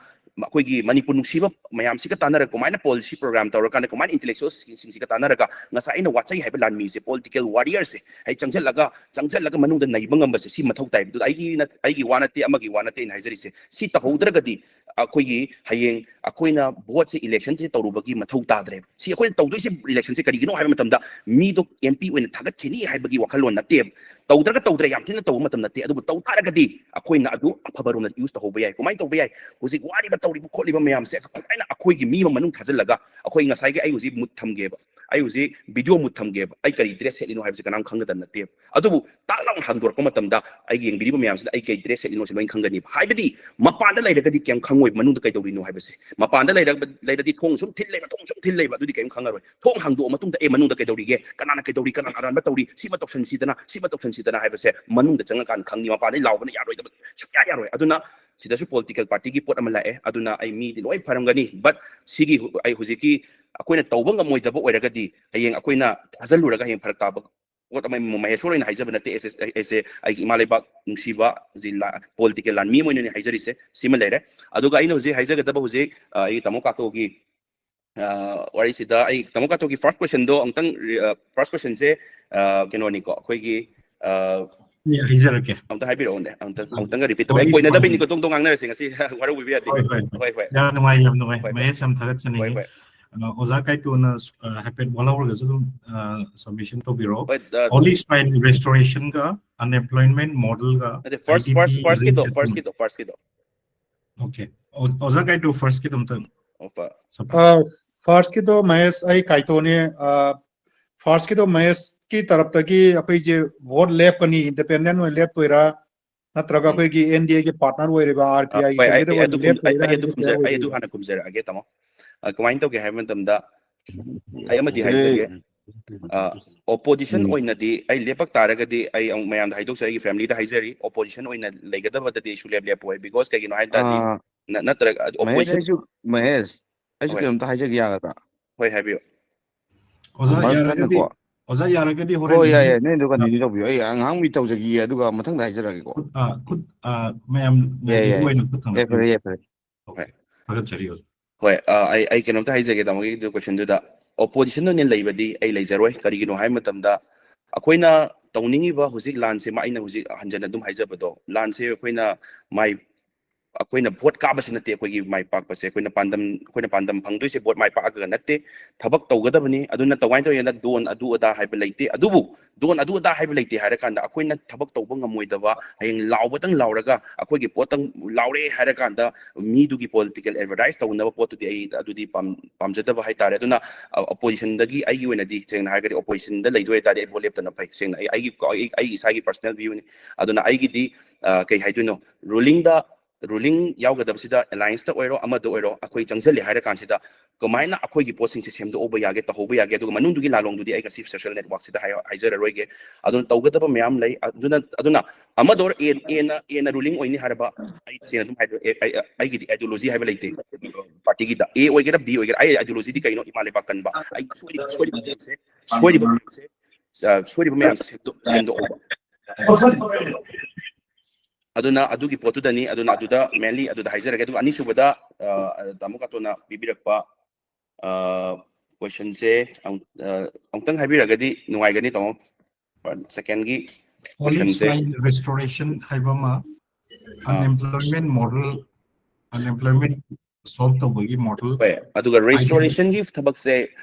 A: ꯑꯩꯈꯣꯏꯒꯤ ꯃꯅꯤꯄꯨꯔ ꯅꯨꯡꯁꯤꯕ ꯃꯌꯥꯝꯁꯤꯒ ꯇꯥꯟꯅꯔꯒ ꯀꯃꯥꯏꯅ policy programme ꯇꯧꯔꯀꯥꯟꯗ ꯀꯃꯥꯏꯅ ꯏꯟꯇꯦꯂꯦꯛꯆꯨꯋꯦꯜꯁꯤꯡꯁꯤꯒ ꯇꯥꯟꯅꯔꯒ ꯉꯁꯥꯏ ꯑꯩꯅ ꯋꯥꯠꯆꯩ ꯍꯥꯏꯕ ꯂꯥꯟꯃꯤꯁꯦ ꯄꯣꯂꯤꯇꯤꯀꯦꯜ ꯋꯥꯔꯤꯌꯔꯁꯦ ꯑꯩ ꯆꯪꯁꯤꯜꯂꯒ ꯃꯅꯨꯡꯗ ꯅꯩꯕ ꯉꯝꯕꯁꯦ ꯁꯤ ꯃꯊꯧ ꯇꯥꯏ ꯑꯗꯨꯗ ꯑꯩꯒꯤ ꯋꯥ ꯅꯠꯇꯦ ꯑꯃꯒꯤ ꯋꯥ ꯅꯠꯇꯦ ꯑꯩꯅ ꯍꯥꯏꯖꯔꯤꯁꯦ ꯁꯤ ꯇꯧꯍꯧꯗ꯭ꯔꯒꯗꯤ ꯑꯩꯈꯣꯏꯒꯤ ꯍꯌꯦꯡ ꯑꯩꯈꯣꯏꯅ ꯚꯣꯠꯁꯦ ꯏꯂꯦꯛꯁꯟꯁꯦ ꯇꯧꯔꯨꯕꯒꯤ ꯃꯊꯧ ꯇꯥꯗ꯭ꯔꯦꯕ ꯁꯤ ꯑꯩꯈꯣꯏꯅ ꯇꯧꯗꯣꯏꯁꯦ ꯏꯂꯦꯛꯁꯟꯁꯦ ꯀꯔꯤꯒꯤꯅꯣ ꯍꯥꯏꯕ ꯃꯇꯝꯗ ꯃꯤꯗꯣ MP ꯑꯣꯏꯅ ꯊꯥꯒꯠꯈꯤꯅꯤ ꯍꯥꯏꯕꯒꯤ ꯋꯥꯈꯜꯂꯣꯟ ꯅꯠꯇꯦꯕ ꯇꯧꯗ꯭ꯔꯦ ꯌꯥꯝ ꯊꯤꯅ ꯇꯧꯕ ꯃꯇꯝ ꯅꯠꯇꯦ ꯑꯗꯨꯕꯨ ꯇꯧ ꯇꯥꯔꯒꯗꯤ ꯑꯩꯈꯣꯏꯅ ꯑꯗꯨ ꯑꯐꯕꯔꯣꯝꯗ ꯌꯨꯁ ꯇꯧꯍꯧꯕ ꯌꯥꯏ ꯀꯃꯥꯏꯅ ꯇꯧꯕ ꯌꯥꯏ ꯍꯧꯖꯤꯛ ꯋꯥꯔꯤꯕ ꯇꯧꯔꯤꯕ ꯈꯣꯠꯂꯤꯕ ꯃꯌꯥꯝꯁꯦ ꯀꯃꯥꯏꯅ ꯑꯩꯈꯣꯏꯒꯤ ꯃꯤ ꯑꯃ ꯃꯅꯨꯡ ꯊꯥꯖꯤꯜꯂꯒ ꯑꯩꯈꯣꯏ ꯉꯁꯥꯏꯒꯤ ꯑꯩ ꯍꯧꯖꯤꯛ ꯃꯨꯠ ꯊꯝꯒꯦꯕ ꯑꯩ ꯍꯧꯖꯤꯛ ꯚꯤꯗꯤꯑꯣ ꯃꯨꯠ ꯊꯝꯒꯦꯕ ꯑꯩ ꯀꯔꯤ ꯗ꯭ꯔꯦꯁ ꯁꯦꯠꯂꯤꯅꯣ ꯍꯥꯏꯕꯁꯤ ꯀꯅꯥꯝ ꯈꯪꯒꯗꯕ ꯅꯠꯇꯦꯕ ꯑꯗꯨꯕꯨ ꯇꯥꯛ ꯂꯥꯎꯅ ꯍꯥꯡꯗꯣꯔꯛꯄ ꯃꯇꯝꯗ ꯑꯩꯒꯤ ꯌꯦꯡꯕꯤꯔꯤꯕ ꯃꯌꯥꯝꯁꯤꯅ ꯑꯩ ꯀꯩ ꯗ꯭ꯔꯦꯁ ꯁꯦꯠꯂꯤꯅꯣꯁꯤ ꯂꯣꯏꯅ ꯈꯪꯒꯅꯤꯕ ꯍꯥꯏꯕꯗꯤ ꯃꯄꯥꯟꯗ ꯂꯩꯔꯒꯗꯤ ꯀꯩꯝ ꯈꯪꯉꯣꯏ ꯃꯅꯨꯡꯗ ꯀꯩꯗꯧꯔꯤꯅꯣ ꯍꯥꯏꯕꯁꯦ ꯃꯄꯥꯟꯗ ꯂꯩꯔꯗꯤ ꯊꯣꯡ ꯁꯨꯝ ꯊꯤꯜ ꯂꯩꯕ ꯑꯗꯨꯗꯤ ꯀꯩꯝ ꯈꯪꯉꯔꯣꯏ ꯊꯣꯡ ꯍꯥꯡꯗꯣꯛꯑ ꯃꯇꯨꯡꯗ ꯃꯅꯨꯡꯗ ꯀꯩꯗꯧꯔꯤꯒꯦ ꯀꯅꯥꯅ ꯀꯩꯗꯧꯔꯤ ꯀꯅꯥꯅ ꯑꯔꯥꯟꯕ ꯇꯧꯔꯤ ꯁꯤꯃ ꯇꯧꯁꯟꯁꯤꯗꯅ ꯍꯥꯏꯕꯁꯦ ꯃꯅꯨꯡꯗ ꯆꯪꯉꯀꯥꯟꯗ ꯈꯪꯅꯤ ꯃꯄꯥꯟꯗꯩ ꯂꯥꯎꯕꯅ ꯌꯥꯔꯣꯏꯗꯕ ꯁꯨꯡꯌꯥ ꯌꯥꯔꯣꯏ ꯑꯗꯨꯅ ꯁꯤꯗꯁꯨ ꯄꯣꯂꯤꯇꯤꯀꯦꯜ ꯄꯥꯔꯇꯤꯒꯤ ꯄꯣꯠ ꯑꯃ ꯂꯥꯛꯑꯦ ꯑꯗꯨꯅ ꯑꯩ ꯃꯤꯗꯤ ꯂꯣꯏ ꯐꯔꯝꯒꯅꯤ ꯕꯠ ꯁꯤꯒꯤ ꯑꯩ ꯍꯧꯖꯤꯛꯀꯤ ꯑꯩꯈꯣꯏꯅ ꯇꯧꯕ ꯉꯝꯃꯣꯏꯗꯕ ꯑꯣꯏꯔꯒꯗꯤ ꯍꯌꯦꯡ ꯑꯩꯈꯣꯏꯅ ꯊꯥꯖꯤꯜꯂꯨꯔꯒ ꯍꯌꯦꯡ ꯐꯔꯛ ꯇꯥꯕ ꯄꯣꯠ ꯑꯃ ꯃꯍꯦꯁꯣꯔ ꯑꯣꯏꯅ ꯍꯥꯏꯖꯕ ꯅꯠꯇꯦ ꯑꯩꯁꯦ ꯑꯩꯒꯤ ꯏꯃꯥ ꯂꯩꯕꯥꯛ ꯅꯨꯡꯁꯤꯕ ꯄꯣꯂꯤꯇꯤꯀꯦꯜ ꯂꯥꯟꯃꯤ ꯑꯃ ꯑꯣꯏꯅ ꯍꯥꯏꯖꯔꯤꯁꯦ ꯁꯤꯃ ꯂꯩꯔꯦ ꯑꯗꯨꯒ ꯑꯩꯅ ꯍꯧꯖꯤꯛ ꯍꯥꯏꯖꯒꯗꯕ ꯍꯧꯖꯤꯛ ꯑꯩ ꯇꯥꯃꯣ ꯀꯥꯇꯣꯒꯤ ꯋꯥꯔꯤꯁꯤꯗ ꯑꯩ ꯇꯥꯃꯣ ꯀꯥꯇꯣꯒꯤ ꯐꯥꯔꯁ ꯀ꯭ꯋꯦꯁꯟꯗꯣ ꯑꯃꯨꯛꯇꯪ ꯐꯥꯔꯁ ꯀ꯭ꯋꯦꯁꯟꯁꯦ ꯀꯩꯅꯣꯅꯤꯀꯣ ꯑꯩꯈꯣꯏꯒꯤ
C: ꯍꯥꯏꯖꯔꯛꯀꯦ
A: ꯑꯝꯇ ꯍꯥꯏꯕꯤꯔꯛꯑꯣꯅꯦ ꯑꯃꯨꯛꯇꯪꯒ ꯔꯤꯄꯤꯠ ꯇꯧꯕ ꯑꯩ ꯀꯣꯏꯅꯗꯕꯩꯅꯤꯀꯣ ꯇꯣꯡ ꯉꯥꯡꯅꯔꯁꯦ ꯉꯁꯤ ꯋꯥꯔꯧꯕꯤꯕ ꯌꯥꯗꯦ ꯍꯣꯏ
C: ꯌꯥꯝ ꯅꯨꯡꯉꯥꯏ
A: ꯍꯣꯏ
C: ꯃꯍꯦꯁ ꯌꯥꯝ ꯊꯥꯒꯠꯆꯅꯤꯡꯉꯤ
A: ꯍꯣꯏ
C: ꯑꯣꯖꯥ ꯀꯥꯏꯇꯣꯅ ꯍꯥꯏꯐꯦꯠ ꯋꯥꯍꯧꯔꯒꯁꯨ ꯑꯗꯨꯝ ꯁꯕꯃꯤꯁꯟ ꯇꯧꯕꯤꯔꯛꯑꯣ
A: ꯍꯣꯏ
C: ꯍꯣꯂꯤ ꯁ꯭ꯄꯥꯏꯟ ꯔꯦꯁꯇꯣꯔꯦꯁꯟꯒ ꯑꯟꯑꯦꯝꯄ꯭ꯂꯣꯏꯃꯦꯟट ꯃꯣꯗꯦꯜꯒ
A: ꯑꯗ
C: IDP
A: ꯐꯥꯔꯁꯀꯤꯗꯣ
C: ꯑꯣꯀꯦ ꯑꯣꯖꯥ ꯀꯥꯏꯇꯣ ꯐꯥꯔꯁꯀꯤꯗꯣ ꯑꯝꯇꯪ
E: फर्स्ट की तो महेश आई काइतो ने फर्स्ट की तो महेश की तरफ तकी अखोई जे वोट लेपनी इंडिपेंडेंट में लेप तोइरा नत्रगा अखोई की एनडीए के पार्टनर ओइरेबा आरपीआई
A: ꯍꯣꯏ
E: कैंडिडेट ओइ लेप तोइरा
A: ꯑꯩ ꯑꯗꯨ ꯍꯥꯟꯅ ꯈꯨꯝꯖꯔꯛꯑꯒꯦ ꯇꯥꯃꯣ ꯀꯃꯥꯏꯅ ꯇꯧꯒꯦ ꯍꯥꯏꯕ ꯃꯇꯝꯗ ꯑꯩ ꯑꯃꯗꯤ ꯍꯥꯏꯖꯒꯦ ꯑꯣꯄꯣꯖꯤꯁꯟ ꯑꯣꯏꯅꯗꯤ ꯑꯩ ꯂꯦꯞꯄꯛ ꯇꯥꯔꯒꯗꯤ ꯑꯩ ꯑꯃꯨꯛ ꯃꯌꯥꯝꯗ ꯍꯥꯏꯗꯣꯛꯆꯔꯤ ꯑꯩꯒꯤ ꯐꯦꯃꯤꯂꯤꯗ ꯍꯥꯏꯖꯔꯤ ꯑꯣꯄꯣꯖꯤꯁꯟ ꯑꯣꯏꯅ ꯂꯩꯒꯗꯕꯗꯗꯤ ꯑꯩ ꯁꯨꯡꯂꯦꯞ ꯂꯦꯞꯄꯣꯏ ꯕꯤꯀꯣꯁ ꯀꯩꯒꯤꯅꯣ ꯍꯥꯏ ꯇꯥꯔꯗꯤ ꯅꯠꯇ꯭ꯔꯒ ꯑꯣꯄꯣꯖꯤꯁꯟ
G: ꯃꯍꯦꯁ ꯑꯩꯁꯨ
A: ꯍꯣꯏ
G: ꯀꯩꯅꯣꯝꯇ ꯍꯥꯏꯖꯒꯦ ꯌꯥꯒꯗ꯭ꯔꯥ
A: ꯍꯣꯏ ꯍꯥꯏꯕꯤꯌꯨ
C: ꯑꯣꯖꯥ ꯌꯥꯔꯒꯗꯤ ꯍꯣꯔꯦꯟ
G: ꯍꯣꯏ ꯌꯥꯏ ꯅꯣꯏꯗꯣ ꯀꯟꯇꯤꯅ꯭ꯌꯨ ꯇꯧꯕꯤꯌꯨ ꯑꯩ ꯉꯥꯏꯍꯥꯛ ꯃꯤꯠ ꯇꯧꯖꯈꯤꯒꯦ ꯑꯗꯨꯒ ꯃꯊꯪꯗ ꯍꯥꯏꯖꯔꯛꯑꯒꯦꯀꯣ
C: ꯃꯌꯥꯝ
G: ꯌꯥꯏ
C: ꯑꯣꯏꯅ ꯈꯨꯠ ꯊꯥꯡꯒꯠꯄꯤꯌꯨ
G: ꯌꯥꯏꯐꯔꯦ
A: ꯍꯣꯏ
C: ꯊꯥꯒꯠꯆꯔꯤ ꯑꯣꯖꯥ
A: ꯍꯣꯏ ꯑꯩ ꯀꯩꯅꯣꯝꯇ ꯍꯥꯏꯖꯒꯦ ꯇꯥꯃꯣꯒꯤ ꯀꯣꯏꯁꯟꯗꯨꯗ ꯑꯣꯄꯣꯖꯤꯁꯟ ꯑꯣꯏꯅ ꯂꯩꯕꯗꯤ ꯑꯩ ꯂꯩꯖꯔꯣꯏ ꯀꯔꯤꯒꯤꯅꯣ ꯍꯥꯏꯕ ꯃꯇꯝꯗ ꯑꯩꯈꯣꯏꯅ ꯇꯧꯅꯤꯡꯉꯤꯕ ꯍꯧꯖꯤꯛ ꯂꯥꯟꯁꯦ ꯑꯩꯅ ꯍꯧꯖꯤꯛ ꯍꯟꯖꯟꯅ ꯑꯗꯨꯝ ꯍꯥꯏꯖꯕꯗꯣ ꯂꯥꯟꯁꯦ ꯑꯩꯈꯣꯏꯅ ꯚꯣꯠ ꯀꯥꯕꯁꯤ ꯅꯠꯇꯦ ꯑꯩꯈꯣꯏꯒꯤ ꯃꯥꯏ ꯄꯥꯛꯄꯁꯦ ꯑꯩꯈꯣꯏꯅ ꯄꯥꯟꯗꯝ ꯐꯪꯗꯣꯏꯁꯦ ꯚꯣꯠ ꯃꯥꯏ ꯄꯥꯛꯑꯒ ꯅꯠꯇꯦ ꯊꯕꯛ ꯇꯧꯒꯗꯕꯅꯤ ꯑꯗꯨꯅ ꯀꯃꯥꯏꯅ ꯇꯧꯋꯦꯅ ꯗꯣꯟ ꯑꯗꯨ ꯑꯗꯥ ꯍꯥꯏꯕ ꯂꯩꯇꯦ ꯑꯗꯨꯕꯨ ꯗꯣꯟ ꯑꯗꯨ ꯑꯗꯥ ꯍꯥꯏꯕ ꯂꯩꯇꯦ ꯍꯥꯏꯔꯀꯥꯟꯗ ꯑꯩꯈꯣꯏꯅ ꯊꯕꯛ ꯇꯧꯕ ꯉꯝꯃꯣꯏꯗꯕ ꯍꯌꯦꯡ ꯂꯥꯎꯕꯇꯪ ꯂꯥꯎꯔꯒ ꯑꯩꯈꯣꯏꯒꯤ ꯄꯣꯠꯇꯪ ꯂꯥꯎꯔꯦ ꯍꯥꯏꯔꯀꯥꯟꯗ ꯃꯤꯗꯨꯒꯤ ꯄꯣꯂꯤꯇꯤꯀꯦꯜ ꯑꯦꯗꯚꯔꯇꯥꯏꯁ ꯇꯧꯅꯕ ꯄꯣꯠꯇꯨꯗꯤ ꯑꯩ ꯑꯗꯨꯗꯤ ꯄꯥꯝꯖꯗꯕ ꯍꯥꯏꯇꯥꯔꯦ ꯑꯗꯨꯅ ꯑꯣꯄꯣꯖꯤꯁꯟꯗꯒꯤ ꯑꯩꯒꯤ ꯑꯣꯏꯅꯗꯤ ꯁꯦꯡꯅ ꯍꯥꯏꯔꯒꯗꯤ ꯑꯣꯄꯣꯖꯤꯁꯟꯗ ꯂꯩꯗꯣꯏ ꯍꯥꯏꯇꯥꯔꯗꯤ ꯑꯩ ꯚꯣꯠ ꯂꯦꯞꯇꯅ ꯐꯩ ꯁꯦꯡꯅ ꯑꯩꯒꯤ ꯏꯁꯥꯒꯤ ꯄꯔꯁꯣꯅꯦꯜ ꯚ꯭ꯌꯨꯅꯤ ꯑꯗꯨꯅ ꯑꯩꯒꯤꯗꯤ ꯀꯩ ꯍꯥꯏꯗꯣꯏꯅꯣ ꯔꯨꯂꯤꯡ ꯌꯥꯎꯒꯗꯕꯁꯤꯗ ꯑꯦꯂꯥꯏꯟꯁꯇ ꯑꯣꯏꯔꯣ ꯑꯃꯗ ꯑꯣꯏꯔോ ꯑꯩꯈꯣꯏ ꯆꯪꯁꯤꯜꯂꯦ ꯍꯥꯏꯔ ꯀꯥꯟꯁꯤꯗ ꯀꯃꯥꯏꯅ ꯑꯩꯈꯣꯏꯒꯤ ꯄꯣꯠꯁꯤꯡꯁꯦ ꯁꯦꯝꯗꯣꯛꯎꯕ ꯌꯥꯒꯦ ꯇꯧꯍꯧꯕ ꯌꯥꯒꯦ ꯑꯗꯨꯒ ꯃꯅꯨꯡꯗꯨꯒꯤ ꯂꯥꯂꯣꯡꯗꯨꯗꯤ ꯑꯩ ꯉꯁꯤ ꯁꯣꯁꯤꯌꯦꯜ ꯅꯦꯠꯋꯥꯔꯛꯁꯤꯗ ꯍꯥꯏꯖꯔꯔꯣꯏꯒꯦ ꯑꯗꯨꯅ ꯇꯧꯒꯗꯕ ꯃꯌꯥꯝ ꯂꯩ ꯑꯗꯨꯅ ꯑꯃꯗ ꯑꯣꯏꯔꯣ ꯑꯦꯅ ꯔꯨꯂꯤꯡ ꯑꯣꯏꯅꯤ ꯍꯥꯏꯔꯕ ꯑꯩ ꯁꯦꯡꯅ ꯑꯗꯨꯝ ꯑꯩꯒꯤꯗꯤ ꯑꯥꯏꯗꯤꯌꯣꯂꯣꯖꯤ ꯍꯥꯏꯕ ꯂꯩꯇꯦ ꯄꯥꯔꯇꯤꯒꯤꯗ ꯑꯦ ꯑꯣꯏꯒꯦꯔꯥ ꯕꯤ ꯑꯣꯏꯒꯦꯔꯥ ꯑꯩ ꯑꯥꯏꯗꯤꯌꯣꯂꯣꯖꯤꯗꯤ ꯀꯩꯅꯣ ꯏꯃꯥ ꯂꯩꯕꯥꯛ ꯀꯟꯕ ꯑꯩ ꯁꯣꯏꯔꯤꯕ ꯃꯌꯥꯝꯁꯦ ꯁꯦꯝꯗꯣꯛꯍꯧꯕ ꯑꯗꯨꯅ ꯑꯗꯨꯒꯤ ꯄꯣꯠꯇꯨꯗꯅꯤ ꯑꯗꯨꯅ ꯑꯗꯨꯗ ꯃꯦꯟꯂꯤ ꯑꯗꯨꯗ ꯍꯥꯏꯖꯔꯒꯦ ꯑꯗꯨꯒ ꯑꯅꯤꯁꯨꯕꯗ ꯇꯥꯃꯣ ꯀꯥꯇꯣꯅ ꯄꯤꯕꯤꯔꯛꯄ ꯀꯣꯏꯁꯟꯁꯦ ꯑꯃꯨꯛꯇꯪ ꯍꯥꯏꯕꯤꯔꯒꯗꯤ ꯅꯨꯡꯉꯥꯏꯒꯅꯤ ꯇꯥꯃꯣ ꯁꯦꯀꯦꯟꯒꯤ
C: ꯍꯣꯂꯤ
A: ꯀꯣꯏꯁꯟꯁꯦ
C: ꯁ꯭ꯄꯥꯏꯟ ꯔꯦꯁꯇꯣꯔꯦꯁꯟ ꯍꯥꯏꯕ ꯑꯃ ꯑꯟꯑꯦꯝꯄ꯭ꯂꯣꯏꯃꯦꯟ ꯁꯣꯜꯕ ꯇꯧꯕꯒꯤ ꯃꯣꯗꯦꯜ
A: ꯍꯣꯏ ꯑꯗꯨꯒ ꯔꯦꯁꯇꯣꯔꯦꯁꯟꯒꯤ ꯊꯕꯛꯁꯦ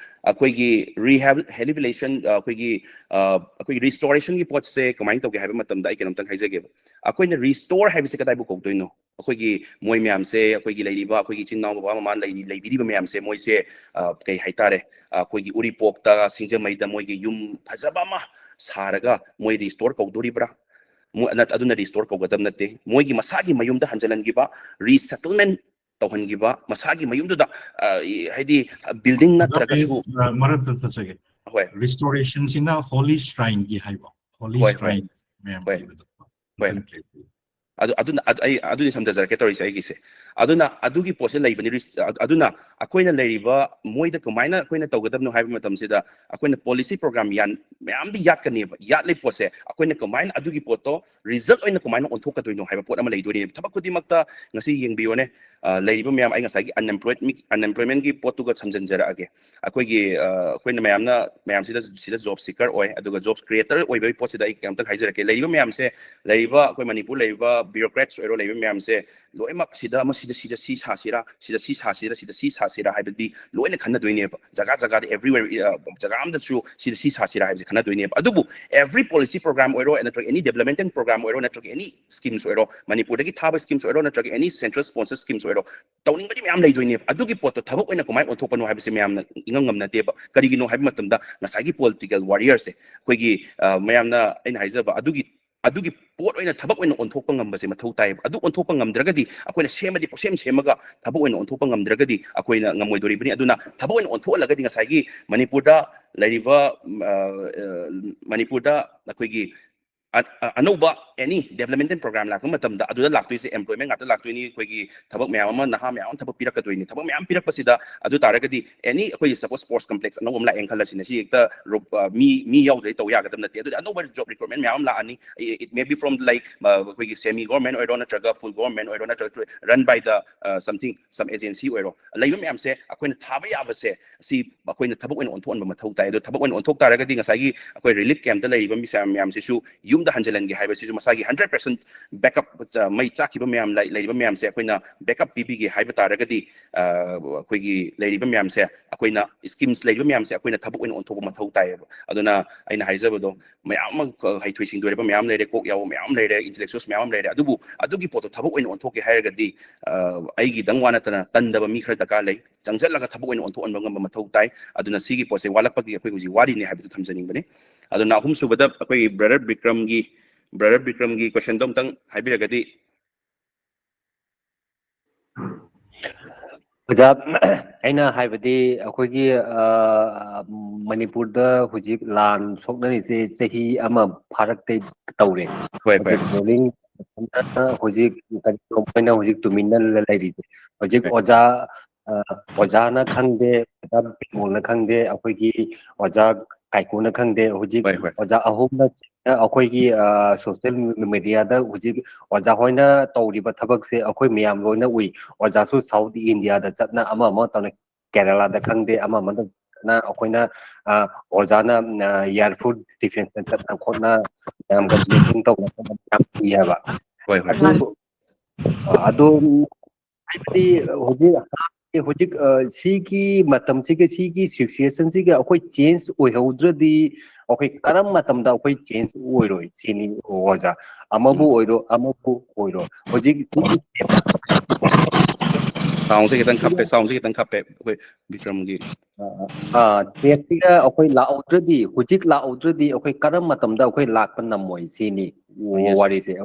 A: ꯑꯩꯈꯣꯏꯒꯤ ꯔꯤꯍꯦꯕꯤꯂꯤꯇꯦꯁꯟ ꯑꯩꯈꯣꯏꯒꯤ ꯔꯤꯁꯇꯣꯔꯦꯁꯟꯒꯤ ꯄꯣꯠꯁꯦ ꯀꯃꯥꯏꯅ ꯇꯧꯒꯦ ꯍꯥꯏꯕ ꯃꯇꯝꯗ ꯑꯩ ꯀꯩꯅꯣꯝꯇꯪ ꯍꯥꯏꯖꯒꯦꯕ ꯑꯩꯈꯣꯏꯅ ꯔꯤꯁꯇꯣꯔ ꯍꯥꯏꯕꯁꯦ ꯀꯗꯥꯏꯕꯨ ꯀꯧꯗꯣꯏꯅꯣ ꯑꯩꯈꯣꯏꯒꯤ ꯃꯣꯏ ꯃꯌꯥꯝꯁꯦ ꯑꯩꯈꯣꯏꯒꯤ ꯂꯩꯔꯤꯕ ꯑꯩꯈꯣꯏꯒꯤ ꯏꯆꯤꯟ ꯏꯅꯥꯎ ꯕꯕꯥ ꯃꯃꯥ ꯂꯩꯕꯤꯔꯤꯕ ꯃꯌꯥꯝꯁꯦ ꯃꯣꯏꯁꯦ ꯀꯩ ꯍꯥꯏꯇꯥꯔꯦ ꯑꯩꯈꯣꯏꯒꯤ ꯎꯔꯤꯄꯣꯛꯇ ꯁꯤꯡꯖꯃꯩꯗ ꯃꯣꯏꯒꯤ ꯌꯨꯝ ꯐꯖꯕ ꯑꯃ ꯁꯥꯔꯒ ꯃꯣꯏ ꯔꯤꯁꯇꯣꯔ ꯀꯧꯗꯣꯔꯤꯕ꯭ꯔꯥ ꯑꯗꯨꯅ ꯔꯤꯁꯇोर ꯀꯧꯒꯗꯕ ꯅꯠꯇꯦ ꯃꯣꯏꯒꯤ ꯃꯁꯥꯒꯤ ꯃꯌꯨꯝꯗ ꯍꯟꯖꯤꯜꯍꯟꯈꯤꯕ ꯔꯤꯁꯦꯇꯜꯃꯦꯟ ꯇꯧꯍꯟꯈꯤꯕ ꯃꯁꯥꯒꯤ ꯃꯌꯨꯝꯗꯨꯗ ꯍꯥꯏꯗꯤ ꯕꯤꯜꯗꯤꯡ ꯅꯠꯇ꯭ꯔꯒꯁꯨ
C: ꯃꯔꯛꯇ ꯊꯠꯆꯒꯦ
A: ꯍꯣꯏ
C: ꯔꯤꯁꯇꯣꯔꯦꯁꯟꯁꯤꯅ ꯍꯣꯂꯤ ꯁ꯭ꯇ꯭ꯔꯥꯏꯟꯒꯤ ꯍꯥꯏꯕ ꯍꯣꯂꯤ
A: ꯍꯣꯏ
C: ꯁ꯭ꯇ꯭ꯔꯥꯏꯟ ꯃꯌꯥꯝ
A: ꯍꯣꯏ
C: ꯂꯩꯕꯗꯣ
A: ꯍꯣꯏ ꯑꯗꯨꯗꯤ ꯁꯝꯊꯖꯔꯛꯀꯦ ꯇꯧꯔꯤꯁꯦ ꯑꯩꯒꯤꯁꯦ aduna adugi pose laibani aduna akoina leiriba moida kamaina akoina tawgadabno haiba matamsida akoina policy program yan mayamdi yatkani yatle pose akoina kamaina adugi poto result oina kamaina onthokatoino haiba pot ama leidori thabak kudimakta ngasi yengbiyone leiriba mayam ai ngasagi unemployment gi potuga samjanjara age akoigi akoina mayam sida job seeker oi aduga job creator oi bai pot sida ai kamta haijara ke leiriba mayam se leiriba akoi manipur leiriba bureaucrats oiro leiriba mayam se loimak sida sida si sasira haibdi loina khana doine jaga everywhere jaga am da chu sida si sasira haibdi khana doine adubu every policy program oiro and any development program oiro natrag any schemes oiro manipur dagi thaba schemes oiro natrag any central sponsor schemes oiro tawning badi mayam lei doine adugi poto thabak oina komai onthokpano haibse mayam ingam na deba karigino haib matamda ngasagi political warriors se koigi mayamna aina haijaba adugi pot oina thabak oina onthokpa ngambase mathau tai adu onthokpa ngamdragadi akoina semadi posem semaga thabak oina onthokpa ngamdragadi akoina ngamoidori bani aduna thabak oina ontholagadi ngasagi manipurda lairiba manipurda akoigi anova any development program la kuma tamda adu laktoi se employment ngata laktoi ni koigi thabak mayam ama naha mayam thabak pirakatoi ni thabak mayam pirakpasida adu taragadi any koigi suppose sports complex anova la enkhala sina si ekta mi yaudai to ya gadam nati adu anova job recruitment mayam la ani it may be from like koigi semi government or not traga full government or not run by the some agency or laiba mayam se akoina thaba yaba se si akoina thabak oina onthon ba mathau tai adu thabak oina onthok taragadi ngasagi akoi relief camp da laiba mi mayam se su da hanjalan gi haiba sisu masagi 100% backup mai chakiba mayam laiba mayam se akoina backup pb gi haiba taragadi akoigi laiba mayam se akoina schemes laiba mayam se akoina thabuk oina onthoba mathau tai aduna aina haijabado mayam haithoi sing dore mayam leire kok yaw mayam leire intellectuals mayam leire adugi poto thabuk oina onthoke hairagadi aigi dangwana tana tandaba mi khar daka lei changjalaga thabuk oina onthon ngamba mathau tai aduna sigi pose walakpagi akoi guji wari ne habitu thamjaning bane aduna ahum subada akoi brother Bikram gi question dom tang haibiragadi
F: Ajab aina haibadi akoigi manipurda hujik lan soknani se sehi ama pharakte tawre
A: hoi
F: rolling hujik kaina hujik tuminna lairi hujik oja na khangde mol na khangde akoigi oja kaikona khangde hujik oja ahumna akoigi social media da hujik oja hoina tawriba thabak se akoi miyam loina ui oja su South India da chatna ama tawna Kerala da khangde ama na akoina ojana air food defense da chatna khotna yam ga meeting tawna yam ba adu hujik sigi matam sigi situation sigi akoi change oihodradi akoi karam matam da akoi change oiroi sini oja amabu oiro hujik
A: sound se kitang khape koi Bikram gi
F: testiga akoi laodradi hujik laodradi akoi karam matam da akoi lakpa namoi sini wari se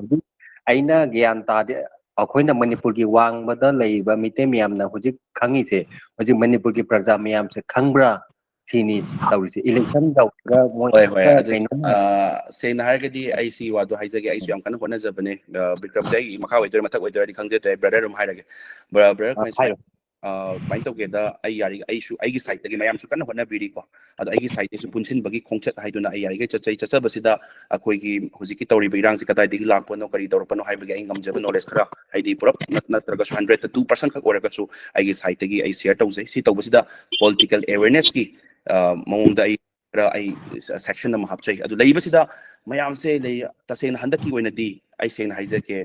F: aina gyan ta akoina manipur gi wangbada leiba mite miyamna hujik khangi se hujik manipur gi praja miyam se khangbra sini tawri election dawra moi
A: sena hargadi IC wadu haijagi IC am kana hona jabane Bikram jai makha oidor mathak oidor di khangje te brother rum hairage brother pain to geda ai yari ai su ai gi site gi mayam su kana hona biri ko ado ai gi site su punsin bagi khongchat haiduna ai yari ge chachai basida akoi gi hujiki tawri birang si katai dig lak pono kari dor pono haibagi ai ngam jaba knowledge khara haidi purap natraga 100 to 2% khak oraga su ai gi site gi ai share tawjai si tawbasida political awareness ki mongda ai section am hapchai adu leibasida mayam se lei tasen handaki oinadi ai seng haijake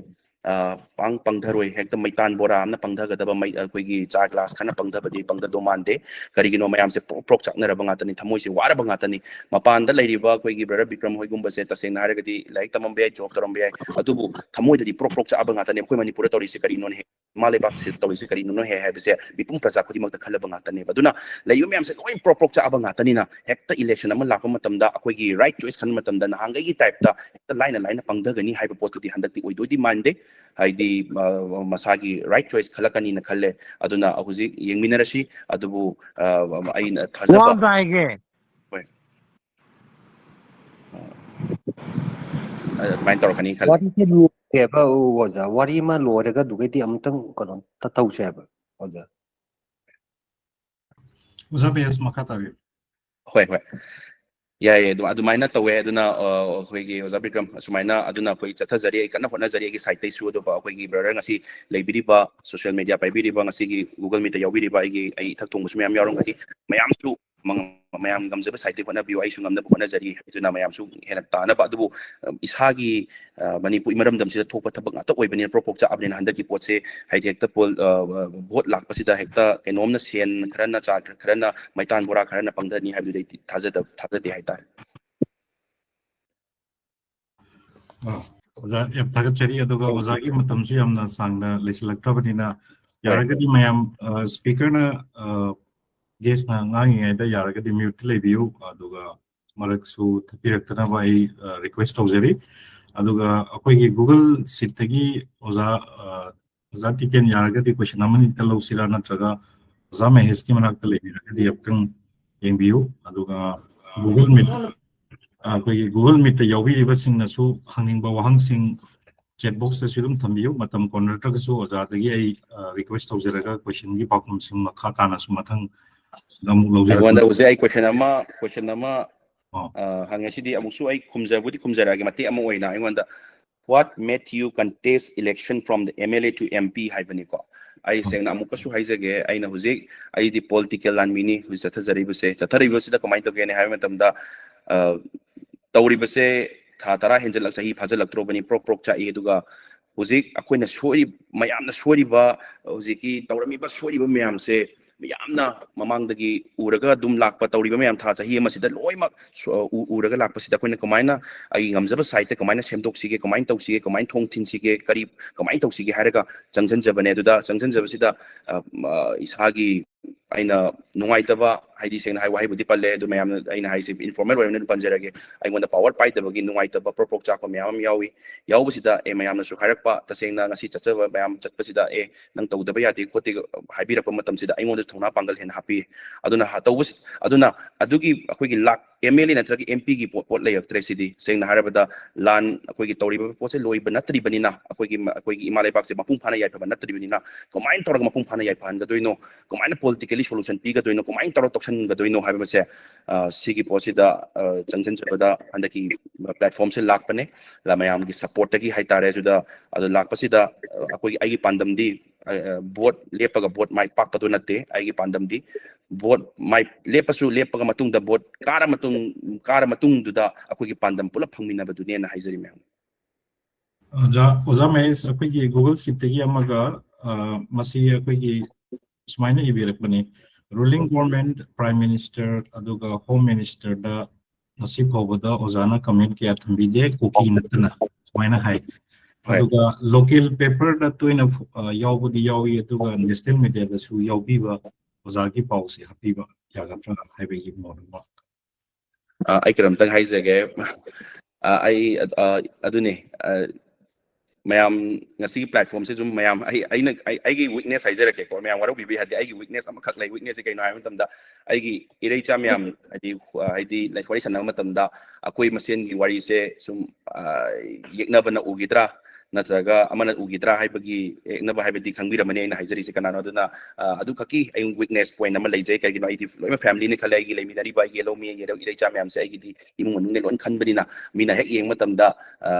A: pangtharoi hekta maitan bora amna pangthagadaba mai akoigi cha class khana pangthabadi pangtado mande karigino mayam se prok chaknaraba ngatani thamoi se waraba ngatani mapanda leiriba akoigi brother Bikram hoigumba se taseng haragadi like tamambe job tarambe atubu thamoi dadi prok chakaba ngatani akoi manipur tori se karino he male bak se tori se karino he habise bipum praja khudi mak khalaba ngatani baduna leiyo mayam se loi prok chakaba ngatani na hekta election ama lakpa matamda akoigi right choice khan matamda na hangai gi type ta hekta line pangdagani haiba potudi handakti oidodi mande haidi masagi right choice khalakani na khalle aduna huji yengminarashi adubu aina thajaba ꯑꯗꯨꯃꯥꯏꯅ ꯇꯧꯔꯛꯀꯅꯤ ꯈꯜꯂꯦ
F: ꯋꯥꯔꯤꯁꯦ ꯂꯣꯏꯔꯦꯕ ꯑꯣꯖꯥ ꯋꯥꯔꯤ ꯑꯃ ꯂꯣꯏꯔꯒ ꯑꯗꯨꯒꯩꯗꯤ ꯑꯃꯨꯛꯇꯪ ꯀꯩꯅꯣ ꯇꯧꯁꯦꯕ ꯑꯣꯖꯥ
C: ꯑꯣꯖꯥ ꯃꯍꯦꯁ ꯃꯈꯥ ꯇꯥꯕꯤꯌꯨ
A: ꯍꯣꯏ ꯍꯣꯏ ꯌꯥꯏꯌꯦ ꯑꯗꯨꯃꯥꯏꯅ ꯇꯧꯋꯦ ꯑꯗꯨꯅ ꯑꯩꯈꯣꯏꯒꯤ ꯑꯣꯖꯥ ꯕꯤꯀ꯭ꯔꯝ ꯑꯁꯨꯃꯥꯏꯅ ꯑꯗꯨꯅ ꯑꯩꯈꯣꯏ ꯆꯠꯊꯖꯔꯤ ꯑꯩ ꯀꯟꯅ ꯍꯣꯠꯅꯖꯔꯤ ꯑꯩꯒꯤ ꯁꯥꯏꯠꯇꯩꯁꯨ ꯑꯗꯨꯒ ꯑꯩꯈꯣꯏꯒꯤ ꯕ꯭ꯔꯗꯔ ꯉꯁꯤ ꯂꯩꯕꯤꯔꯤꯕ ꯁꯣꯁꯤꯌꯦꯜ ꯃꯦꯗꯤꯌꯥ ꯄꯥꯏꯕꯤꯔꯤꯕ ꯉꯁꯤꯒꯤ ꯒꯨꯒꯜ ꯃꯤꯠꯇ ꯌꯥꯎꯕꯤꯔꯤꯕ ꯑꯩ ꯏꯊꯛ ꯊꯣꯡꯕꯁꯨ ꯃꯌꯥꯝ ꯌꯥꯎꯔꯝꯒꯅꯤ ꯃꯌꯥꯝꯁꯨ ꯃꯌꯥꯝ ꯉꯝꯖꯕ ꯁꯥꯏꯠꯇꯒꯤ ꯍꯣꯠꯅꯕꯤꯌꯨ ꯑꯩꯁꯨ ꯉꯝꯅꯕ ꯍꯣꯠꯅꯖꯔꯤ ꯑꯗꯨꯅ ꯃꯌꯥꯝꯁꯨ ꯍꯦꯟꯅ ꯇꯥꯅꯕ ꯑꯗꯨꯕꯨ ꯏꯁꯥꯒꯤ ꯃꯅꯤꯄꯨꯔ ꯏꯃꯔꯝꯗꯝꯁꯤꯗ ꯊꯣꯛꯄ ꯊꯕꯛ ꯉꯥꯛꯇ ꯑꯣꯏꯕꯅꯤꯅ ꯄ꯭ꯔꯣꯛ ꯆꯥꯛꯑꯕꯅꯤꯅ ꯍꯟꯗꯛꯀꯤ ꯄꯣꯠꯁꯦ ꯍꯥꯏꯗꯤ ꯍꯦꯛꯇ ꯚꯣꯠ ꯂꯥꯛꯄꯁꯤꯗ ꯍꯦꯛꯇ ꯀꯩꯅꯣꯝꯅ ꯁꯦꯟ ꯈꯔꯅ ꯆꯥ ꯈꯔꯅ ꯃꯩꯇꯥꯟ ꯕꯣꯔꯥ ꯈꯔꯅ ꯄꯪꯊꯅꯤ ꯍꯥꯏꯕꯗꯨꯗꯤ ꯑꯩ ꯊꯥꯖꯗꯦ ꯍꯥꯏꯇꯥꯔꯦ
C: ꯑꯣꯖꯥ ꯌꯥꯝ ꯊꯥꯒꯠꯆꯔꯤ ꯑꯗꯨꯒ ꯑꯣꯖꯥꯒꯤ ꯃꯇꯝꯁꯨ ꯌꯥꯝꯅ ꯁꯥꯡꯅ ꯂꯩꯁꯤꯜꯂꯛꯇ꯭ꯔꯕꯅꯤꯅ ꯌꯥꯔꯒꯗꯤ ꯃꯌꯥꯝ ꯁ꯭ꯄꯤꯀꯔꯅ ꯒꯦꯁꯅ ꯉꯥꯡꯉꯤꯉꯩꯗ ꯌꯥꯔꯒꯗꯤ ꯃ꯭ꯌꯨꯠꯇ ꯂꯩꯕꯤꯌꯨ ꯑꯗꯨꯒ ꯃꯔꯛꯁꯨ ꯊꯠꯄꯤꯔꯛꯇꯅꯕ ꯑꯩ ꯔꯤꯀ꯭ꯋꯦꯁ ꯇꯧꯖꯔꯤ ꯑꯗꯨꯒ ꯑꯩꯈꯣꯏꯒꯤ ꯒꯨꯒꯜ ꯁꯤꯠꯇꯒꯤ ꯑꯣꯖꯥ ꯇꯤꯀꯦꯟ ꯌꯥꯔꯒꯗꯤ ꯀꯣꯏꯁꯟ ꯑꯃꯅꯤꯇ ꯂꯧꯁꯤꯔꯥ ꯅꯠꯇ꯭ꯔꯒ ꯑꯣꯖꯥ ꯃꯍꯦꯁꯀꯤ ꯃꯅꯥꯛꯇ ꯂꯩꯕꯤꯔꯒꯗꯤ ꯑꯃꯨꯛꯇꯪ ꯌꯦꯡꯕꯤꯌꯨ ꯑꯗꯨꯒ ꯒꯨꯒꯜ ꯃꯤꯠ ꯑꯩꯈꯣꯏꯒꯤ ꯒꯨꯒꯜ ꯃꯤꯠꯇ ꯌꯥꯎꯕꯤꯔꯤꯕꯁꯤꯡꯅꯁꯨ ꯍꯪꯅꯤꯡꯕ ꯋꯥꯍꯪꯁꯤꯡ ꯆꯦꯠ ꯕꯣꯛꯁꯇꯁꯨ ꯑꯗꯨꯝ ꯊꯝꯕꯤꯌꯨ ꯃꯇꯝ ꯀꯣꯟꯅꯔꯛꯇ꯭ꯔꯒꯁꯨ ꯑꯣꯖꯥꯗꯒꯤ ꯑꯩ ꯔꯤꯀ꯭ꯋꯦꯁ ꯇꯧꯖꯔꯒ ꯀꯣꯏꯁꯟꯒꯤ ꯄꯥꯎꯈꯨꯝꯁꯤꯡ ꯃꯈꯥ ꯇꯥꯅꯁꯨ ꯃꯊꯪ ꯑꯃꯨꯛ ꯂꯧꯖꯔꯛꯀꯅꯤ
A: ꯑꯩꯉꯣꯟꯗ ꯍꯧꯖꯤꯛ ꯑꯩ ꯀꯣꯏꯁꯟ ꯑꯃ ꯍꯪꯉꯦꯁꯤꯗꯤ ꯑꯃꯨꯛꯁꯨ ꯑꯩ ꯈꯨꯝꯖꯔꯛꯑꯒꯦ ꯃꯇꯦꯛ ꯑꯃ ꯑꯣꯏꯅ ꯑꯩꯉꯣꯟꯗ what made you contest election from the MLA to MP ꯍꯥꯏꯕꯅꯤꯀꯣ ꯑꯩ ꯁꯦꯡꯅ ꯑꯃꯨꯛꯀꯁꯨ ꯍꯥꯏꯖꯒꯦ ꯑꯩꯅ ꯍꯧꯖꯤꯛ ꯑꯩꯗꯤ ꯄꯣꯂꯤꯇꯤꯀꯦꯜ ꯂꯥꯟꯃꯤꯅꯤ ꯍꯧꯖꯤꯛ ꯆꯠꯊꯔꯤꯕꯁꯤꯗ ꯀꯃꯥꯏꯅ ꯇꯧꯒꯦꯅ ꯍꯥꯏꯕ ꯃꯇꯝꯗ ꯇꯧꯔꯤꯕꯁꯦ ꯊꯥ 10 ꯆꯍꯤ ꯐꯥꯖꯤꯜꯂꯛꯇ꯭ꯔꯕꯅꯤ ꯄ꯭ꯔꯣꯛ ꯆꯥꯛꯏ ꯑꯗꯨꯒ ꯍꯧꯖꯤꯛ ꯑꯩꯈꯣꯏꯅ ꯃꯌꯥꯝꯅ ꯁꯣꯏꯔꯤꯕ ꯍꯧꯖꯤꯛꯀꯤ ꯇꯧꯔꯝꯃꯤꯕ ꯁꯣꯏꯔꯤꯕ ꯃꯌꯥꯝꯁꯦ ꯌꯥꯝꯅ ꯃꯃꯥꯡꯗꯒꯤ ꯎꯔꯒ ꯑꯗꯨꯝ ꯂꯥꯛꯄ ꯇꯧꯔꯤꯕ ꯃꯌꯥꯝ ꯆꯍꯤ ꯑꯃꯁꯤꯗ ꯂꯣꯏꯅꯃꯛ ꯎꯔꯒ ꯂꯥꯛꯄꯁꯤꯗ ꯑꯩꯈꯣꯏꯅ kamaina ꯑꯩ ꯉꯝꯖꯕ ꯁꯥꯏꯠꯇ kamaina ꯁꯦꯝꯗꯣꯛꯁꯤꯒꯦ ꯀꯃꯥꯏꯅ ꯇꯧꯁꯤꯒꯦ ꯀꯃꯥꯏꯅ ꯊꯣꯡ ꯊꯤꯟꯁꯤꯒꯦ ꯀꯃꯥꯏꯅ ꯇꯧꯁꯤꯒꯦ ꯍꯥꯏꯔꯒ ꯆꯪꯁꯤꯟꯖꯕꯅꯦ ꯑꯗꯨꯗ ꯆꯪꯁꯤꯟꯖꯕꯁꯤꯗ ꯏꯁꯥꯒꯤ ꯑꯩꯅ ꯅꯨꯡꯉꯥꯏꯇꯕ ꯍꯥꯏꯗꯤ ꯁꯦꯡꯅ ꯍꯥꯏ ꯋꯥꯍꯩꯕꯨꯗꯤ ꯄꯜꯂꯦ ꯑꯗꯨ ꯃꯌꯥꯝꯅ ꯑꯩꯅ ꯍꯥꯏꯁꯦ ꯏꯟꯐꯣꯔꯃꯦꯜ ꯑꯣꯏꯔꯕꯅꯤꯅ ꯄꯟꯖꯔꯒꯦ ꯑꯩꯉꯣꯟꯗ ꯄꯥꯋꯔ ꯄꯥꯏꯗꯕꯒꯤ ꯅꯨꯡꯉꯥꯏꯇꯕ ꯄ꯭ꯔꯣꯛ ꯆꯥꯛꯄ ꯃꯌꯥꯝ ꯑꯃ ꯌꯥꯎꯕꯁꯤꯗ ꯃꯌꯥꯝꯅꯁꯨ ꯍꯥꯏꯔꯛꯄ ꯇꯁꯦꯡꯅ ꯉꯁꯤ ꯆꯠꯆꯕ ꯃꯌꯥꯝ ꯆꯠꯄꯁꯤda ꯅꯪ ꯇꯧꯗꯕ ꯌꯥꯗꯦ ꯈꯣꯠꯇꯦ ꯍꯥꯏꯕꯤꯔꯛꯄ ꯃꯇꯝꯁꯤꯗ ꯑꯩꯉꯣꯟꯗ ꯊꯧꯅꯥ ꯄꯥꯡꯒꯜ ꯍꯦꯟꯅ ꯍꯥꯞꯄꯤ ꯑꯗꯨꯅ ꯑꯗꯨꯒꯤ ꯑꯩꯈꯣꯏꯒꯤ MLA ꯅꯠꯇ꯭ꯔꯒ MPꯒꯤ ꯄꯣꯠ ꯂꯩꯔꯛꯇ꯭ꯔꯦ ꯁꯤꯗꯤ ꯁꯦꯡꯅ ꯍꯥꯏꯔꯕꯗ ꯂꯥꯟ ꯑꯩꯈꯣꯏꯒꯤ ꯇꯧꯔꯤꯕ ꯄꯣꯠꯁꯦ ꯂꯣꯏꯕ ꯅꯠꯇ꯭ꯔꯤꯕꯅꯤꯅ ꯑꯩꯈꯣꯏꯒꯤ ꯏꯃꯥ ꯂꯩꯕꯥꯛꯁꯦ ꯃꯄꯨꯡ ꯐꯥꯅ ꯌꯥꯏꯐꯕ ꯅꯠꯇ꯭ꯔꯤꯕꯅꯤꯅ ꯀꯃꯥꯏꯅ ꯇꯧꯔꯒ ꯃꯄꯨꯡ ꯐꯥꯅ ꯌꯥꯏꯐꯍꯟꯒꯗꯣꯏꯅꯣ ꯀꯃꯥꯏꯅ ꯄꯣꯂꯤꯇꯤꯀꯦꯜꯂꯤ ꯁꯣꯂꯨꯁꯟ ꯄꯤꯒꯗꯣꯏꯅꯣ ꯀꯃꯥꯏꯅ ꯇꯧꯔꯒ ꯇꯧꯁꯟꯒꯗꯣꯏꯅꯣ ꯍꯥꯏꯕꯁꯦ ꯁꯤꯒꯤ ꯄꯣꯠꯁꯤꯗ ꯆꯪꯁꯤꯟꯖꯕꯗ ꯍꯟꯗꯛꯀꯤ ꯄ꯭ꯂꯦꯠꯐꯣꯝꯁꯦ ꯂꯥꯛꯄꯅꯦ ꯃꯌꯥꯝꯒꯤ ꯁꯞꯄꯣꯔꯠꯇꯒꯤ ꯍꯥꯏꯇꯥꯔꯦ ꯑꯗꯨ ꯂꯥꯛꯄꯁꯤꯗ ꯑꯩꯒꯤ ꯄꯥꯟꯗꯝꯗꯤ ꯚꯣꯠ ꯂꯦꯞꯄꯒ ꯚꯣꯠ ꯃꯥꯏ ꯄꯥꯛꯄꯗꯣ ꯅꯠꯇꯦ ꯑꯩꯒꯤ ꯄꯥꯟꯗꯝꯗꯤ ꯚꯣꯠ ꯃꯥꯏ ꯂꯦꯞꯄꯒ ꯃꯇꯨꯡꯗ ꯚꯣꯠ ꯀꯥꯔ ꯃꯇꯨꯡꯗꯨꯗ ꯑꯩꯈꯣꯏꯒꯤ ꯄꯥꯟꯗꯝ ꯄꯨꯂꯞ ꯐꯪꯃꯤꯟꯅꯕꯗꯨꯅꯦꯅ ꯍꯥꯏꯖꯔꯤ ꯃꯌꯥꯝ
C: ꯑꯣꯖꯥ ꯃꯍꯦꯁ ꯑꯩꯈꯣꯏꯒꯤ ꯒꯨꯒꯜ ꯁꯤꯠꯇꯒꯤ ꯑꯃꯒ ꯃꯁꯤ ꯑꯩꯈꯣꯏꯒꯤ ꯁꯨꯃꯥꯏꯅ ꯏꯕꯤꯔꯛꯄꯅꯤ ꯔꯨꯂꯤꯡ ꯒꯣꯔꯃꯦꯟ ꯄ꯭ꯔꯥꯏꯝ ꯃꯤꯅꯤꯁꯇꯔ ꯑꯗꯨꯒ ꯍꯣꯝ ꯃꯤꯅꯤꯁꯇꯔꯗ ꯉꯁꯤ ꯐꯥꯎꯕꯗ ꯑꯣꯖꯥꯅ ꯀꯃꯦꯟ ꯀꯌꯥ ꯊꯝꯕꯤꯗꯦ ꯀꯨꯀꯤ ꯅꯠꯇꯅ ꯁꯨꯃꯥꯏꯅ ꯍꯥꯏ ꯑꯗꯨꯒ ꯂꯣꯀꯦꯜ ꯄꯦꯄꯔꯗ ꯇꯣꯏꯅ ꯌꯥꯎꯕꯗꯤ ꯌꯥꯎꯏ ꯑꯗꯨꯒ ꯅꯦꯁꯅꯦꯜ ꯃꯤꯗꯤꯌꯥꯗꯁꯨ ꯌꯥꯎꯕꯤꯕ ꯑꯣꯖꯥꯒꯤ ꯄꯥꯎꯁꯦ ꯍꯥꯞꯄꯤꯕ ꯌꯥꯒꯗ꯭ꯔꯥ ꯍꯥꯏꯕꯒꯤ ꯃꯣꯠ
A: ꯑꯩ ꯀꯔꯝꯇꯪ ꯍꯥꯏꯖꯒꯦ ꯑꯩ ꯑꯗꯨꯅꯦ ꯃꯌꯥꯝ ꯉꯁꯤꯒꯤ ꯄ꯭ꯂꯦꯠꯐꯣꯝꯁꯦ ꯁꯨꯝ ꯃꯌꯥꯝ ꯑꯩꯒꯤ ꯋꯤꯛꯅꯦꯁ ꯍꯥꯏꯖꯔꯛꯀꯦꯀꯣ ꯃꯌꯥꯝ ꯋꯥꯔꯧꯕꯤꯕ ꯌꯥꯗꯦ ꯑꯩꯒꯤ ꯋꯤꯛꯅꯦꯁ ꯑꯃꯈꯛ ꯂꯩ ꯋꯤꯛꯅꯦꯁꯁꯦ ꯀꯩꯅꯣ ꯍꯥꯏꯕ ꯃꯇꯝꯗ ꯑꯩꯒꯤ ꯏꯔꯩꯆꯥ ꯃꯌꯥꯝ ꯍꯥꯏꯗꯤ ꯋꯥꯔꯤ ꯁꯥꯟꯅꯕ ꯃꯇꯝꯗ ꯑꯩꯈꯣꯏ ꯃꯁꯦꯟꯒꯤ ꯋꯥꯔꯤꯁꯦ ꯁꯨꯝ ꯌꯦꯛꯅꯕꯅ ꯎꯈꯤꯗ꯭ꯔꯥ ꯅꯠꯇ꯭ꯔꯒ ꯑꯃꯅ ꯎꯈꯤꯗ꯭ꯔꯥ ꯍꯥꯏꯕꯒꯤ ꯌꯦꯛꯅꯕ ꯍꯥꯏꯕꯗꯤ ꯈꯪꯕꯤꯔꯝꯃꯅꯤ ꯑꯩꯅ ꯍꯥꯏꯖꯔꯤꯁꯦ ꯀꯅꯥꯅꯣ ꯑꯗꯨꯅ ꯑꯗꯨꯈꯛꯀꯤ ꯑꯩ ꯋꯤꯛꯅꯦꯁ ꯄꯣꯏꯟ ꯑꯃ ꯂꯩꯖꯩ ꯀꯩꯒꯤꯅꯣ ꯑꯩꯗꯤ ꯂꯣꯏꯅ ꯐꯦꯃꯤꯂꯤꯅꯤ ꯈꯜꯂꯦ ꯑꯩꯒꯤ ꯂꯩꯃꯤꯟꯅꯔꯤꯕ ꯑꯩꯒꯤ ꯌꯦꯜꯂꯧꯃꯤ ꯏꯔꯩꯆꯥ ꯃꯌꯥꯝꯁꯦ ꯑꯩꯒꯤꯗꯤ ꯏꯃꯨꯡ ꯃꯅꯨꯡꯅꯦ ꯂꯣꯏꯅ ꯈꯟꯕꯅꯤꯅ ꯃꯤꯅ ꯍꯦꯛ ꯌꯦꯡꯕ ꯃꯇꯝꯗ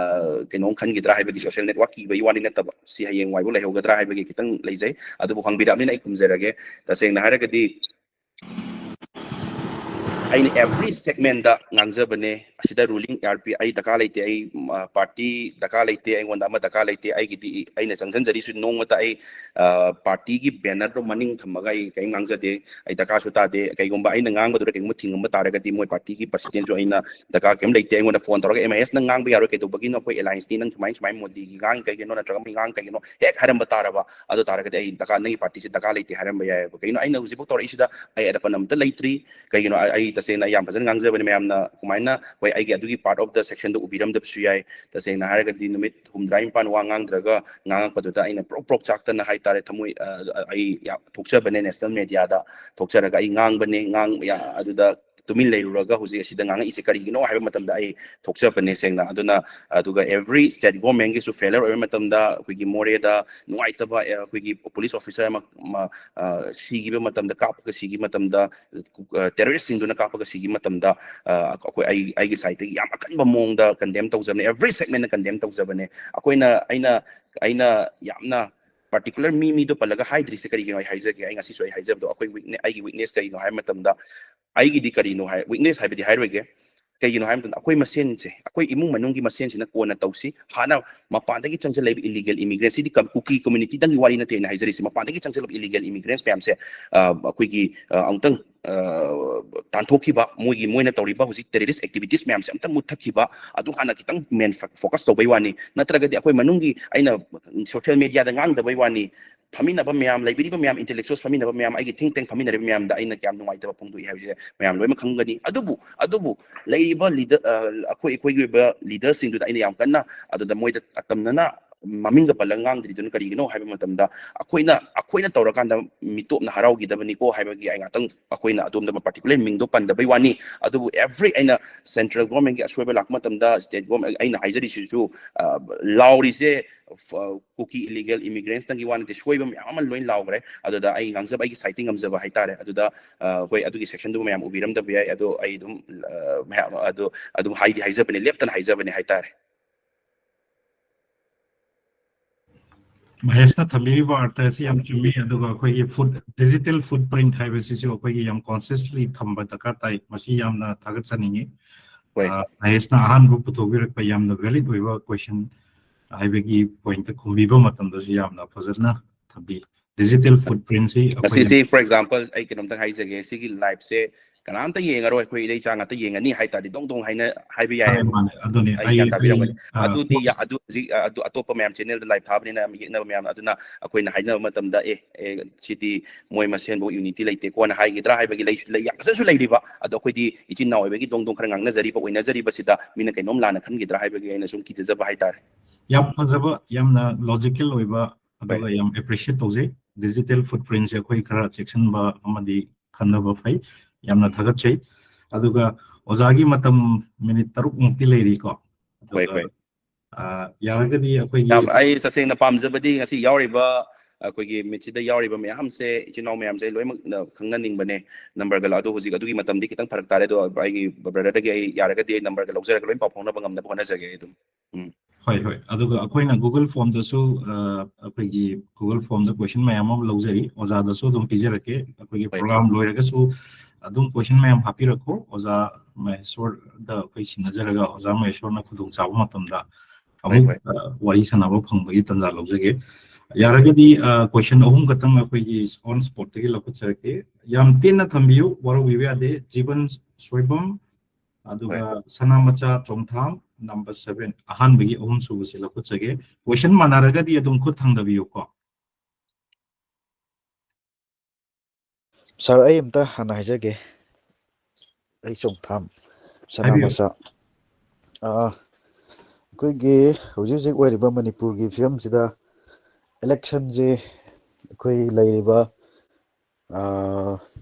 A: ꯀꯩꯅꯣꯝ ꯈꯟꯈꯤꯗ꯭ꯔꯥ ꯍꯥꯏꯕꯒꯤ ꯁꯣꯁꯤꯌꯦꯜ ꯅꯦꯠꯋꯥꯔꯛ ꯀꯤꯕꯒꯤ ꯋꯥꯅꯤ ꯅꯠꯇꯕ ꯁꯤ ꯍꯌꯦꯡ ꯋꯥꯏꯕꯨ ꯂꯩꯍꯧꯒꯗ꯭ꯔꯥ ꯍꯥꯏꯕꯒꯤ ꯈꯤꯇꯪ ꯂꯩꯖꯩ ꯑꯗꯨꯕꯨ ꯍꯪꯕꯤꯔꯛꯑꯕꯅꯤꯅ ꯑꯩ ꯈꯨꯝꯖꯔꯒꯦ ꯇꯁꯦꯡꯅ ꯍꯥꯏꯔꯒꯗꯤ ꯑꯩꯅ ꯑꯦꯚ꯭ꯔꯤ ꯁꯦꯒꯃꯦꯟꯗ ꯉꯥꯡꯖꯕꯅꯦ ꯑꯁꯤꯗ ꯔꯨꯂꯤꯡ ꯑꯩ ꯗꯔꯀꯥꯔ ꯂꯩꯇꯦ ꯑꯩ ꯄꯥꯔꯇꯤ ꯗꯔꯀꯥꯔ ꯂꯩꯇꯦ ꯑꯩꯉꯣꯟꯗ ꯑꯃ ꯗꯔꯀꯥꯔ ꯂꯩꯇꯦ ꯑꯩꯒꯤꯗꯤ ꯑꯩꯅ ꯆꯪꯁꯤꯟꯖꯔꯤꯁꯨ ꯅꯣꯡꯃꯇ ꯑꯩ ꯄꯥꯔꯇꯤꯒꯤ ꯕꯦꯅꯔꯗꯣ ꯃꯅꯤꯡ ꯊꯝꯃꯒ ꯑꯩ ꯀꯔꯤꯝ ꯉꯥꯡꯖꯗꯦ ꯑꯩ ꯗꯔꯀꯥꯔꯁꯨ ꯇꯥꯗꯦ ꯀꯩꯒꯨꯝꯕ ꯑꯩꯅ ꯉꯥꯡꯕꯗꯨꯗ ꯀꯩꯒꯨꯝꯕ ꯊꯤꯡꯉꯝꯕ ꯇꯥꯔꯒꯗꯤ ꯃꯣꯏ ꯄꯥꯔꯇꯤꯒꯤ ꯄ꯭ꯔꯁꯤꯗꯦꯟꯁꯨ ꯑꯩꯅ ꯗꯔꯀꯥꯔ ꯀꯩꯝ ꯂꯩꯇꯦ ꯑꯩꯉꯣꯟꯗ ꯐꯣꯟ ꯇꯧꯔꯒ ꯃꯍꯦꯁ ꯅꯪ ꯉꯥꯡꯕ ꯌꯥꯔꯣꯏ ꯀꯩꯗꯧꯕꯒꯤꯅꯣ ꯑꯩꯈꯣꯏ ꯑꯦꯂꯥꯏꯟꯁꯅꯤ ꯅꯪ ꯁꯨꯃꯥꯏꯅ ꯃꯣꯗꯤꯒꯤ ꯉꯥꯡ ꯀꯩꯒꯤꯅꯣ ꯅꯠꯇ꯭ꯔꯒ ꯃꯤ ꯉꯥꯡ ꯀꯩꯒꯤꯅꯣ ꯍꯦꯛ ꯍꯥꯏꯔꯝꯕ ꯇꯥꯔꯕ ꯑꯗꯨ ꯇꯥꯔꯒꯗꯤ ꯑꯩ ꯅꯪꯒꯤ ꯄꯥꯔꯇꯤꯁꯦ ꯗꯔꯀꯥꯔ ꯂꯩꯇꯦ ꯍꯥꯏꯔꯝꯕ ꯌꯥꯏꯑꯕ ꯀꯩꯒꯤꯅꯣ ꯑꯩꯅ ꯍꯧꯖꯤꯛꯐꯥꯎ ꯇꯧꯔꯛꯏꯁꯤꯗ ꯑꯩ ꯑꯗꯄꯟ ꯑꯝꯇ ꯂꯩꯇ꯭ꯔꯤ ꯀꯩꯒꯤꯅꯣ ꯑꯩ ꯇꯁꯦꯡꯅ ꯌꯥꯝ ꯐꯖꯅ ꯉꯥꯡꯖꯕꯅꯤ ꯃꯌꯥꯝꯅ ꯀꯃꯥꯏꯅ ꯍꯣꯏ ꯑꯩꯒꯤ ꯑꯗꯨꯒꯤ ꯄꯥꯔꯠ ꯑꯣꯐ ꯗ ꯁꯦꯛꯁꯟꯗ ꯎꯕꯤꯔꯝꯗꯕꯁꯨ ꯌꯥꯏ ꯇꯁꯦꯡꯅ ꯍꯥꯏꯔꯒꯗꯤ ꯅꯨꯃꯤꯠ 65 ꯋꯥ ꯉꯥꯡꯗ꯭ꯔꯒ ꯉꯥꯡꯉꯛꯄꯗꯨꯗ ꯑꯩꯅ ꯄ꯭ꯔꯣꯛ ꯆꯥꯛꯇꯅ ꯍꯥꯏꯇꯥꯔꯦ ꯊꯃꯣꯏ ꯑꯩ ꯊꯣꯛꯆꯕꯅꯦ ꯅꯦꯁꯅꯦꯜ ꯃꯦꯗꯤꯌꯥꯗ ꯊꯣꯛꯆꯔꯒ ꯑꯩ ꯉꯥꯡꯕꯅꯦ ꯑꯗꯨꯗ tumin leiruraga huji asida nganga ise karigino haiba matamda ai thokjabane sengna aduna aduga every state government gi su failure oiba matamda kuigi moreda nuaitaba kuigi police officer ma sigiba matamda kapga sigi matamda terrorist singduna kapga sigi matamda akoi ai gi site gi yam akanba mongda condemn tawjabane every segment na condemn tawjabane akoina aina yamna particular mi do palaga haidri se karigino ai haijage ai ngasi so ai haijabdo akoi weakness ai gi weakness karino hai matamda ai gi di karino hai weakness haibidi hairwege kaygino hay matamda akoi masen se akoi imung manung gi masen sina kona tawsi hana mapandagi changja leib illegal immigrants di cookie community dangi wari na te na haijari se mapandagi changja leib illegal immigrants pam se akoi gi angtang tanthokhiba moina tawriba husi terrorist activities myam se amtang muthakhiba adu hana kitang main focus to bai wani natragadi akoi manungi aina social media da ngang da bai wani famina ba myam library myam intellectuals famina ba myam ai think tank famina ba myam da aina kyam nungai ta pungdu i haise myam loi ma khangani adubu leiba leader akoi ba leaders sing du da aina yam kanna adu da moida atamnana maminga palangang dridun karigino haiba matamda akoina tawrakanda mitopna haraugi dabani ko haibagi ai ngatang akoina adom da particular mingdo panda bai wani adubu every aina central government gi asweba lak matamda state government aina haijari sisu lauri se cookie illegal immigrants tangi wani te soiba myam loin laugre aduda ai ngangzaba ai citing amzaba haitare aduda hoi adugi section du myam ubiram da bai adu ai dum adu haidi haijabane leptan haijabane haitare
C: Maheshna thamiriba artha si yam chumi aduga akhoi food digital footprint haibasi si akhoi yam consciously thamba daka tai masi yamna thagat chaningi Maheshna ahan bu puthogir pa yamna valid oiba question haibagi point khumbiba matamda si yamna fazarna thabi digital footprint si
A: akhoi for example ai kinom tang haijage sigi live se kanamta yengaro akhoi dei changa ta yengani haitari dong haina haibi ya
C: aduni
A: ai yan tabiramani adu atopa myam channel da live thabni na yekna myam aduna akoina haina matamda sidi moi masen bo unity leite ko na haigidra haibagi lei yasasu leiriba adu akoidi ichin naw haibagi dong khara ngangna jari ba oina jari ba sida mina kainom lana khangidra haibagi aina sum kitjaba haitare
C: yam fazaba yamna logical oiba aduga yam appreciate toje digital footprint se akhoi khara section ba amadi khanaba fai yamna thagat chei aduga ozagi matam minute taruk mukti leiri ko yaragadi akhoi
A: yam ai saseng na pamjabadi ngasi yauriba akoigi mitsida yauriba myam se ichinaw myam se loimak khangna ningbane number ga lado huji adugi matam di kitang pharak tare do ai brother dagi ai yaragadi number ga lawjara loim paphona ba ngamna phona jage dum
C: hoi aduga akoina google form da su akoigi google form da question mayam am lawjari oza da su dum pijarake akoigi program loiraga su adum question mayam happy rakho oza Maheshwar da koi sinajaraga oza Maheshwar na khudung chabu matam da amu wari sanaba phangbai tanja lawjage yaragadi question ahum katang akoigi on spot tagi lakucharake yam tinna thambiyu waro wiwe ade jiban soibam aduga sanamacha chongtham No.7 ahan bagi ahum subusi lakuchage question manaragadi adum khud thangdabiyu ko
H: Sir, I am the Hanahajage. I song tham Sanamasa. Kuigi, Uzi, where Riba Manipur give him the election, Kui Lairiba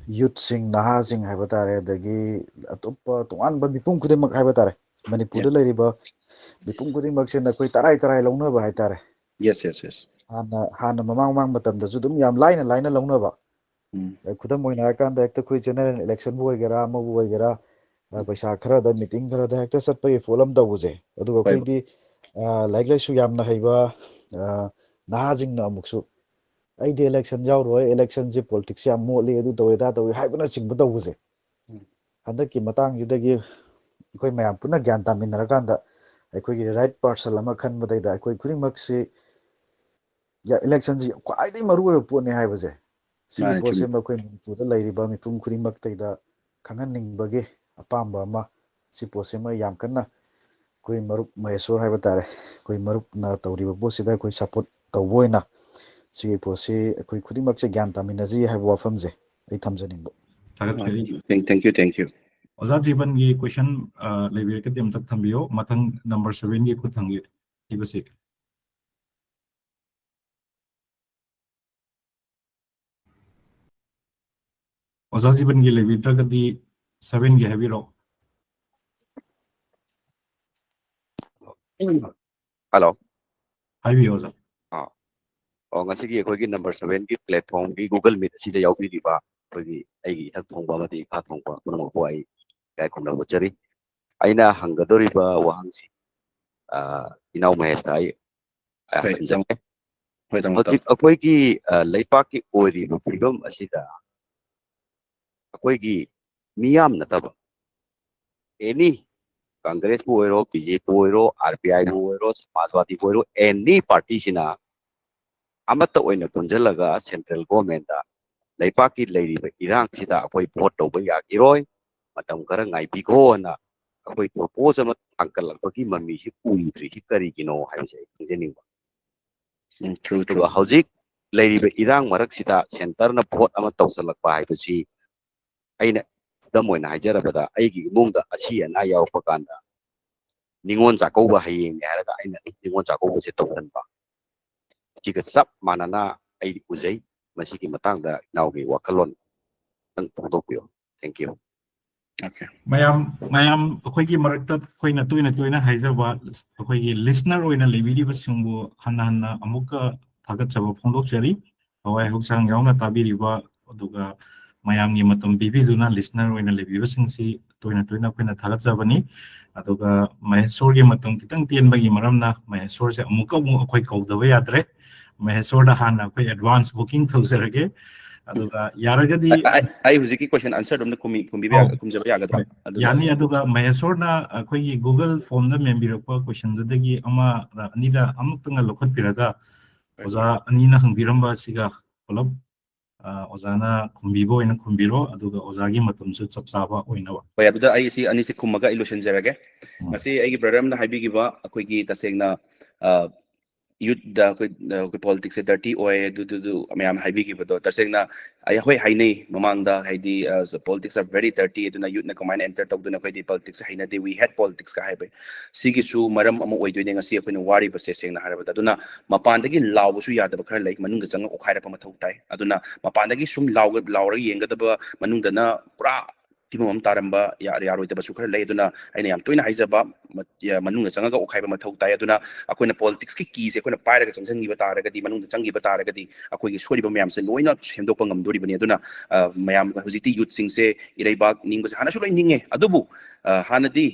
H: youth sing Naha sing Habatare, the Gi Atupa to one, but Bipum Kudimak Habatare, Manipur Lairiba, Bipum Kudimak and the Kuitarai Lona Baitare.
A: Yes.
H: Hana Mamang Matam, the Zudum Yam line alone over. Kudam moina kan da ekta koi general election bu gera ma bu gera paisa khara da meeting khara da ekta sat pai folam da buje adu koi di like su yam na haiba na jing na muksu ai di election jaw roi election ji politics yam mo le adu to da to haiba na sing bu da buje handa ki matang ji da gi koi mayam puna gyan ta min ra kan da koi gi right parcel ama khan ba da koi khuding mak si ya election ji kwai dai maru oi po ne haiba je Sigi Posem Makoi Puda Lairiba Mipum Kurimak Taida Kangan Ningbagi Apamba Ma Si Posema Yamkana Kui Marup Maheshwar Habatare Kui Marup Na Tauriba Bosida Kui support Tawboina Sigi Pose Kui Kudimak Ganta Minazi have wafamze Itamzaningo.
A: Thank you.
C: Oza Jiban gi question lebi ke dem tak thambiyo matang No.7 gi khuthangi ibasi Oza Jiban gi lebi tragadi 7ꯒꯤ ꯍꯥꯏꯕꯤꯔꯛꯑꯣ
A: Hello.
C: ꯍꯥꯏꯕꯤꯌꯣ ꯑꯣꯖꯥ
A: ꯉꯁꯤꯒꯤ ꯑꯩꯈꯣꯏꯒꯤ number 7ꯒꯤ ꯄ꯭ꯂꯦꯠꯐꯣꯝꯒꯤ Google ꯃꯤꯠ ꯑꯁꯤꯗ ꯌꯥꯎꯕꯤꯔꯤꯕ ꯑꯩꯈꯣꯏꯒꯤ ꯑꯩꯒꯤ ꯏꯊꯛ ꯊꯣꯡꯕ ꯑꯃꯗꯤ ꯏꯈꯥ ꯊꯣꯡꯕ ꯄꯨꯝꯅꯃꯛꯄꯨ ꯑꯩ ꯏꯀꯥꯏ ꯈꯨꯝꯅꯕ ꯎꯠꯆꯔꯤ ꯑꯩꯅ ꯍꯪꯒꯗꯧꯔꯤꯕ ꯋꯥꯍꯪꯁꯤ ꯏꯅꯥꯎ ꯃꯍꯦꯁꯇ ꯑꯩ ꯍꯪꯖꯒꯦ ꯍꯧꯖꯤꯛ ꯑꯩꯈꯣꯏꯒꯤ ꯂꯩꯄꯥꯛꯀꯤ ꯑꯣꯏꯔꯤꯕ ꯐꯤꯕꯝ ꯑꯁꯤꯗ ꯑꯩꯈꯣꯏꯒꯤ ꯃꯤꯌꯥꯝ ꯅꯠꯇꯕ ꯑꯦꯅꯤ Congress bu oiro, BJP bu oiro, RPI bu oiro, Samajwadi bu oiro, any party sina amata oina punjalaga central government da leipaki leiriba irang sida akoi vote tawba yagiroi matam kara ngai biko na akoi propose ama angkalakbagi mami hi uidri hi karigino haibse khangjeningba true hauzik leiriba irang marak sida center na vote ama tawsalakba haibsi aina damoina hajarabada aigi imungda asi ana yawpa kanda ningon jakauba hayeng haraga aina ningon jakauba se tawhanba kiga sap manana ai uzai masiki matangda naugi wakalon tang tongdokpio thank you
C: okay mayam akhoi marakta khoina toina haijaba akhoi listener oina lebiriba singbu hanna amuka thagat chaba phondok chari hawai hoksang yauna tabiriba aduga mayamgi matam bibiduna listener oina lebiba singsi toina khoina thagat jabani aduga Maheshwar gi matam kitang tienbagi maramna Maheshwar se amuka akhoi kaudaba yadre Maheshwar da hanna akhoi advance booking thauserage aduga yaragadi
A: ai huziki question answer domna kumbibe kumjaba yagadra
C: yani aduga Maheshwar na akhoi Google form da membirakpa question dagi ama anida amuktanga lokhat piraga oza anina hangbiramba siga polop ozana khumbibo ina khumbiro aduga ozagi matumsu chapsaba oinawa
A: hoy aduda ai si ani se khumaga illusion jarage ngasi ai brother amna habigiba akoi gi tasengna youth da koi politics se dirty oy du mayam habigiba do tasengna ai hoi hainei mamangda haidi politics are very dirty aduna youth na combine enter tawduna koi di politics haina de we had politics ka haibai sigi su maram ama oidoine ngasi akoina wari ba se sengna harabada aduna mapandagi lawbusu yadaba khara like manungda changa okhaira pa mathau tai aduna mapandagi sum lawra yengadaba manungdana pura timam taramba yaroidaba su khara lei aduna aina yam toina haijaba manungda changa okhaiba mathau tai aduna akoina politics ki ki se akoina pairaga changsangiba taragadi manungda changiba taragadi akoigi soriba mayam se loina semdokpa ngamdoribani aduna mayam hujiti youth sing se ireibak ningba hana su loi ninge adubu hanadi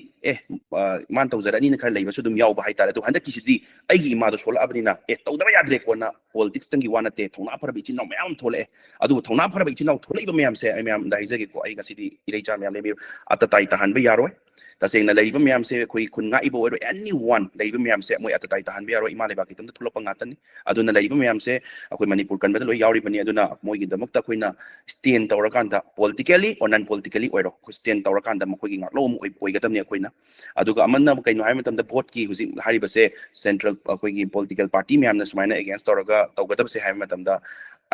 A: man tawjarani na khara leiba su dum yawba haitare adu handa kisidi aigi ima do sola abnina tawdaba yadre kona politics tangi wanate thongna pharabi chinaw mayam thole adu thongna pharabi chinaw tholeiba mayam se mayam da haijage ko ai gasidi irei cha mayam lebi atatai tahanba yaroi tasengna leiba mayam se khoi khunga ibo ero anyone leiba mayam se moi atatai tahanba yaroi ima leba kitamda thulapa ngatani aduna leiba mayam se akoi manipur kanbada loi yauri bani aduna moi gi damakta khoina stand tawrakanda politically or non politically oiro stand tawrakanda mokoi gi ngaklo mo oigadamni akoina aduga amanna kaino hai matamda vote ki huji hariba se central akoi gi political party mayam na sumaina against tawraga tawgadab se hai matamda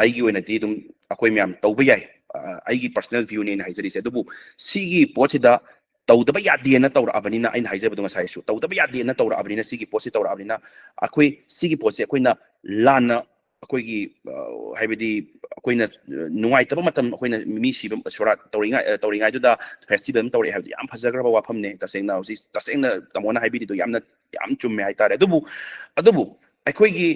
A: aigi oina ti dum akoi mayam tawba yai aigi personal view ne haijari se adubu sigi pochida tawdaba yadi na tawra abanina aina haijaba dunga saisu tawdaba yadi na tawra abanina sigi posi tawra abanina akoi sigi posi akoina lana akoigi haibadi akoina nungai taba matam akoina mi siba sura tawringa duda festival tawri habdi yam phajagraba wafamne tasengna tamona haibidi do yam chumme haitare adubu akoigi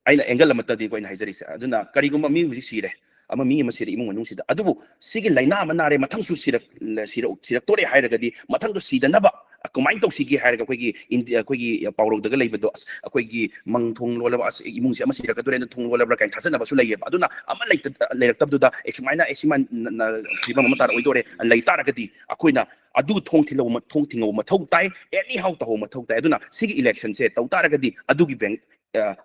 A: aina angle amatadi ko aina haijari se aduna kariguma mi huji sire ama mi ama sire imung manung sida adubu sigi laina manare mathang su sirak tore hairagadi mathang do sidanaba kumai to sigi hairaga koigi india koigi pawro daga leibado akoigi mangthong lolaba imung si ama sirak dore na thong lolaba kai thasana su leiye aduna ama leiraktabduda esumaina esiman siba mamatar oidore leitaragadi akoina adu thong thingo mathau tai anyhow taho mathau tai aduna sigi election se tawtaragadi adugi bank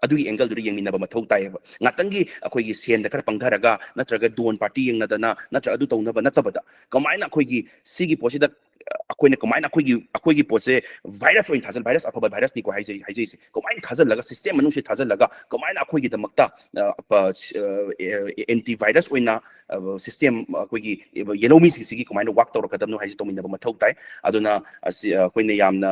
A: adugi angle du yengminaba mathau tai ngatangi akoigi sen da kar pangtharaga natraga don party yengnadana natra adu tawnaba natabada kamaina akoigi sigi posida ꯑꯩꯈꯣꯏꯅ ꯀꯃꯥꯏꯅ ꯑꯩꯈꯣꯏꯒꯤ ꯄꯣꯠꯁꯦ virus ꯑꯣꯏꯅ ꯊꯥꯖꯤꯟ virus ꯑꯐꯕ ꯚꯥꯏꯔꯁꯅꯤꯀꯣ ꯍꯥꯏꯖꯩꯁꯦ ꯀꯃꯥꯏꯅ ꯊꯥꯖꯤꯜꯂꯒ system ꯃꯅꯨꯡꯁꯦ ꯊꯥꯖꯤꯜꯂꯒ ꯀꯃꯥꯏꯅ ꯑꯩꯈꯣꯏꯒꯤꯗꯃꯛꯇ ꯑꯦꯟꯇꯤ ꯚꯥꯏꯔꯁ ꯑꯣꯏꯅ ꯁꯤꯁꯇꯦꯝ ꯑꯩꯈꯣꯏꯒꯤ ꯌꯦꯂꯧꯃꯤꯁꯤꯡꯁꯤꯒꯤ ꯀꯃꯥꯏꯅ ꯋꯥꯛ ꯇꯧꯔꯛꯀꯗꯕꯅꯣ ꯍꯥꯏꯁꯦ ꯇꯧꯃꯤꯟꯅꯕ ꯃꯊꯧ ꯇꯥꯏ ꯑꯗꯨꯅ ꯑꯩꯈꯣꯏꯅ ꯌꯥꯝꯅ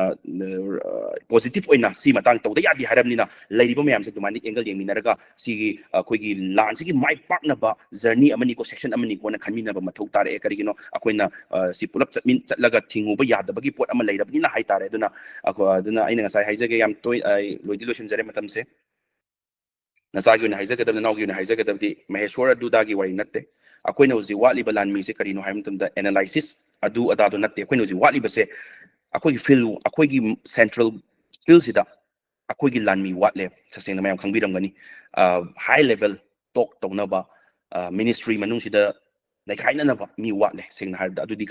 A: ꯄꯣꯖꯤꯇꯤቭ ꯑꯣꯏꯅ ꯁꯤ ꯃꯇꯥꯡ ꯇꯧꯗ ꯌꯥꯗꯦ ꯍꯥꯏꯔꯕꯅꯤꯅ ꯂꯩꯔꯤꯕ ꯃꯌꯥꯝꯁꯦ ꯑꯗꯨꯃꯥꯏꯅ ꯑꯦꯡꯒꯜ ꯌꯦꯡꯃꯤꯟꯅꯔꯒ ꯁꯤꯒꯤ ꯑꯩꯈꯣꯏꯒꯤ ꯂꯥꯟꯁꯤꯒꯤ ꯃꯥꯏ ꯄꯥꯛꯅꯕ ꯖꯔꯅꯤ ꯑꯃꯅꯤꯀꯣ ꯁꯦꯛꯁꯟ ꯑꯃꯅꯤꯀꯣꯅ ꯈꯟꯃꯤꯟꯅꯕ ꯃꯊꯧ ꯇꯥꯔꯛꯑꯦ ꯀꯔꯤꯒꯤꯅꯣ ꯑꯩꯈꯣꯏꯅ ꯁꯤ ꯄꯨꯂꯞ ꯆꯠꯂꯒ ꯊꯤꯡꯉꯨꯕ ꯌꯥꯗꯕꯒꯤ ꯄꯣꯠ ꯑꯃ ꯂꯩꯔꯕꯅꯤꯅ ꯍꯥꯏꯇꯥꯔꯦ ꯑꯗꯨꯅ ꯑꯩꯅ ꯉꯁꯥꯏ ꯍꯥꯏꯖꯒꯦ ꯌꯥꯝ ꯂꯣꯏꯗꯤ ꯂꯣꯏꯁꯤꯟꯖꯔꯦ ꯃꯇꯝꯁꯦ ꯅꯆꯥꯒꯤ ꯑꯣꯏꯅ ꯍꯥꯏꯖꯒꯗꯕ ꯅꯅꯥꯎꯒꯤ ꯑꯣꯏꯅ ꯍꯥꯏꯖꯒꯗꯕꯗꯤ ꯃꯍꯦꯁ꯭ꯋꯔ ꯑꯗꯨꯗꯥꯒꯤ ꯋꯥꯔꯤ ꯅꯠꯇꯦ ꯑꯩꯈꯣꯏꯅ ꯍꯧꯖꯤꯛ ꯋꯥꯠꯂꯤꯕ ꯂꯥꯟꯃꯤꯁꯦ ꯀꯔꯤꯅꯣ ꯍꯥꯏꯕ ꯃꯇꯝꯗ ꯑꯦꯅꯥꯂꯥꯏꯁꯤꯁ ꯑꯗꯨ ꯑꯗꯥꯗꯣ ꯅꯠꯇꯦ ꯑꯩꯈꯣꯏꯅ ꯍꯧꯖꯤꯛ ꯋꯥꯠꯂꯤꯕꯁꯦ ꯑꯩꯈꯣꯏꯒꯤ ꯑꯩꯈꯣꯏꯒꯤ ꯁꯦꯟꯇ꯭ꯔꯦꯜ ꯐꯤꯜꯁꯤꯗ ꯑꯩꯈꯣꯏꯒꯤ ꯂꯥꯟꯃꯤ ꯋꯥꯠꯂꯦ ꯇꯁꯦꯡꯅ ꯃꯌꯥꯝ ꯈꯪꯕꯤꯔꯝꯒꯅꯤ ꯍꯥꯏ ꯂꯦꯚꯦꯜ ꯇꯣꯛ ꯇꯧꯅꯕ ꯃꯤꯅꯤꯁꯇ꯭ꯔꯤ ꯃꯅꯨꯡꯁꯤꯗ ꯂꯩꯈꯥꯏꯅꯅꯕ ꯃꯤ ꯋꯥꯠꯂꯦ ꯁꯦꯡꯅ ꯍꯥꯏꯔꯕꯗ ꯑꯗꯨꯗꯤ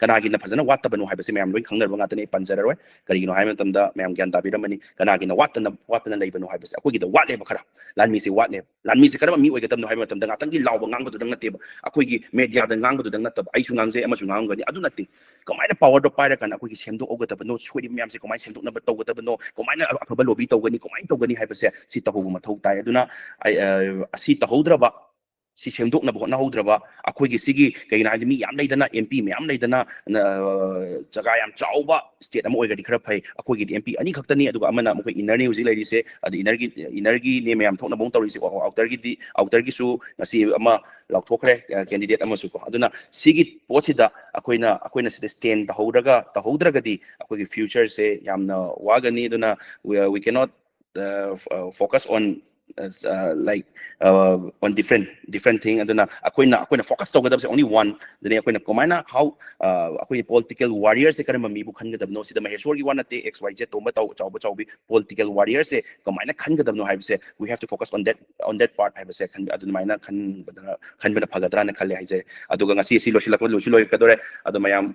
A: ꯀꯅꯥꯒꯤꯅ ꯐꯖꯅ ꯋꯥꯠꯇꯕꯅꯣ ꯍꯥꯏꯕꯁꯦ ꯃꯌꯥꯝ ꯂꯣꯏ ꯈꯪꯅꯔꯕ ꯉꯥꯛꯇꯅꯤ ꯑꯩ ꯄꯟꯖꯔꯔꯣꯏ ꯀꯔꯤꯒꯤꯅꯣ ꯍꯥꯏꯕ ꯃꯇꯝꯗ ꯃꯌꯥꯝ ꯒ꯭ꯌꯥꯟ ꯇꯥꯕꯤꯔꯝꯃꯅꯤ ꯀꯅꯥꯒꯤꯅ ꯋꯥꯠꯇꯅ ꯂꯩꯕꯅꯣ ꯍꯥꯏꯕꯁꯦ ꯑꯩꯈꯣꯏꯒꯤꯗ ꯋꯥꯠꯂꯦꯕ ꯈꯔ ꯂꯥꯟꯃꯤꯁꯦ ꯋꯥꯠꯂꯦꯕ ꯂꯥꯟꯃꯤꯁꯦ ꯀꯔꯝꯕ ꯃꯤ ꯑꯣꯏꯒꯗꯕꯅꯣ ꯍꯥꯏꯕ ꯃꯇꯝꯗ ꯉꯥꯛꯇꯪꯒꯤ ꯂꯥꯎꯕ ꯉꯥꯡꯕꯗꯨꯗꯪ ꯅꯠꯇꯦꯕ ꯑꯩꯈꯣꯏꯒꯤ ꯃꯦꯗꯤꯌꯥꯗ ꯉꯥꯡꯕꯗꯨꯗꯪ ꯅꯠꯇꯕ ꯑꯩꯁꯨ ꯉꯥꯡꯖꯩ ꯑꯃꯁꯨ ꯉꯥꯡꯉꯝꯒꯅꯤ ꯑꯗꯨ ꯅꯠꯇꯦ ꯀꯃꯥꯏꯅ ꯄꯥꯋꯔꯗꯣ ꯄꯥꯏꯔꯀꯥꯟꯗ ꯑꯩꯈꯣꯏꯒꯤ ꯁꯦꯝꯗꯣꯛꯍꯧꯒꯗꯕꯅꯣ ꯁꯣꯏꯔꯤꯕ ꯃꯌꯥꯝꯁꯦ ꯀꯃꯥꯏꯅ ꯁꯦꯝꯗꯣꯛꯅꯕ ꯇꯧꯒꯗꯕꯅꯣ ꯀꯃꯥꯏꯅ ꯑꯐꯕ ꯂꯣꯕꯤ ꯇꯧꯒꯅꯤ ꯀꯃꯥꯏꯅ ꯇꯧꯒꯅꯤ ꯍꯥꯏꯕꯁꯦ ꯁꯤ ꯇꯧꯍꯧꯕ ꯃꯊꯧ ꯇꯥꯏ ꯑꯗꯨꯅ ꯑꯁꯤ ꯇꯧꯍꯧꯗ꯭ꯔꯕ ꯁꯤ ꯁꯦꯝꯗꯣꯛꯅꯕ ꯍꯣꯠꯅꯍꯧꯗ꯭ꯔꯕ ꯑꯩꯈꯣꯏꯒꯤ ꯁꯤꯒꯤ ꯀꯩꯒꯤꯅꯣ ꯍꯥꯏꯔꯗꯤ ꯃꯤ ꯌꯥꯝ ꯂꯩꯗꯅ MP ꯃꯌꯥꯝ ꯂꯩꯗꯅ ꯖꯒꯥ ꯌꯥꯝ ꯆꯥꯎꯕ ꯁ꯭ꯇꯦꯠ ꯑꯃ ꯑꯣꯏꯔꯗꯤ ꯈꯔ ꯐꯩ ꯑꯩꯈꯣꯏꯒꯤꯗꯤ MP ꯑꯅꯤ ꯈꯛꯇꯅꯤ ꯑꯗꯨꯒ ꯑꯃꯅ ꯑꯩꯈꯣꯏ ꯏꯟꯅꯔꯅꯤ ꯍꯧꯖꯤꯛ ꯂꯩꯔꯤꯁꯦ ꯑꯗꯨ ꯏꯟꯅꯔꯒꯤꯅꯦ ꯃꯌꯥꯝ ꯊꯣꯛꯅꯕ ꯑꯃꯨꯛ ꯇꯧꯔꯤꯁꯦ ꯑꯥꯎꯇꯔꯒꯤꯁꯨ ꯉꯁꯤ ꯑꯃ ꯂꯥꯎꯊꯣꯛꯈ꯭ꯔꯦ ꯀꯦꯟꯗꯤꯗꯦꯠ ꯑꯃꯁꯨ ꯀꯣ ꯑꯗꯨꯅ ꯁꯤꯒꯤ ꯄꯣꯠꯁꯤꯗ ꯑꯩꯈꯣꯏꯅ ꯁꯤꯗ ꯁ꯭ꯇꯦꯟ ꯇꯧꯍꯧꯗ꯭ꯔꯒꯗꯤ ꯑꯩꯈꯣꯏꯒꯤ ꯐ꯭ꯌꯨꯆꯔꯁꯦ ꯌꯥꯝꯅ ꯋꯥꯒꯅꯤ ꯑꯗꯨꯅ we cannot focus on like on different thing aduna akoina focus tawgadabse only one dene akoina komaina how akoi political warriors se karamba mi bu khangadabno sida maheshwar gi wanate xyz tomba chawbi political warriors se komaina khangadabno haibse we have to focus on that part haibse aduna maina khanbana phagadra na khalle haije aduga ngasi si losiloi kadore adu mayam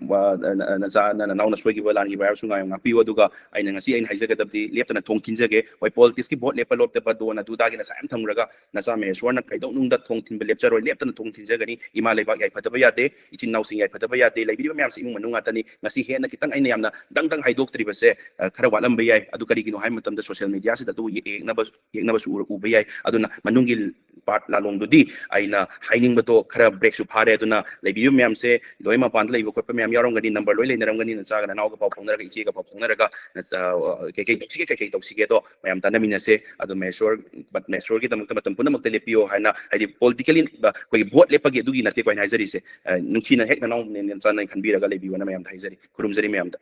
A: na nauna soigi balan gi bayar sunga ngapi aduga aina ngasi aina haijagadabdi leptana thong thinjage wai politics ki vote lepal lopte badona dudagi na saim thamraga nacha maheshwarna kaidonungda thong thinbe lepjaroi leptana thong thinjagani ima leibak yai fataba yade ichin nausing yai fataba yade leibiba mayam si imung manunga tani ngasi hena kitang aina yamna dang haidoktriba se khara walamba yai adu karigino hai matamda social media sida du yeknaba su uba yai aduna manungi part lalongdudi aina hainingbato khara break su phare aduna leibiba mayam se loima pand leiba khotpa mayam yarongani number loi leinaramgani nacha ga nauga pau phonaraga ichi ga pau phonaraga kei toksige do mayam tanamina se adu maheshwar gi damakta matam punamakta lepiyo haina haidi politically koi vote lepagi adugi nate koi haizari se nungsina hek nanaw chana khanbiraga lebiwana mayam haizari kurumjari mayam da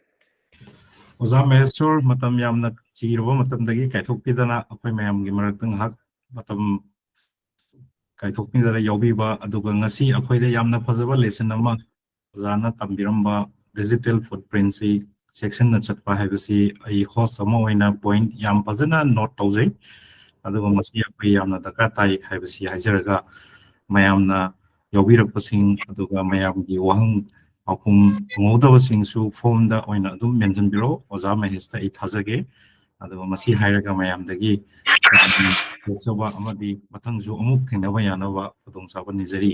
C: Oza Maheshwar matam yamna chiroba matam dagi kaithokpidana akhoi mayam gi maratang hak matam kaithokpidana yawbiba aduga ngasi akhoi de yamna phajaba lesson ama ozana tambiramba digital footprint si section na chatpa haibasi ai host ama oina point yam phajana note tawjai aduga masi akhoi yamna daka tai haibasi haijaraga mayamna yawbirakpasing aduga mayamgi wahang akhum ngodabasingsu form da oina adum mention biro oza mahesta I thajage aduga masi hairaga mayamdagi soba amadi mathangju amuk thenaba yanaba khudong saba nizari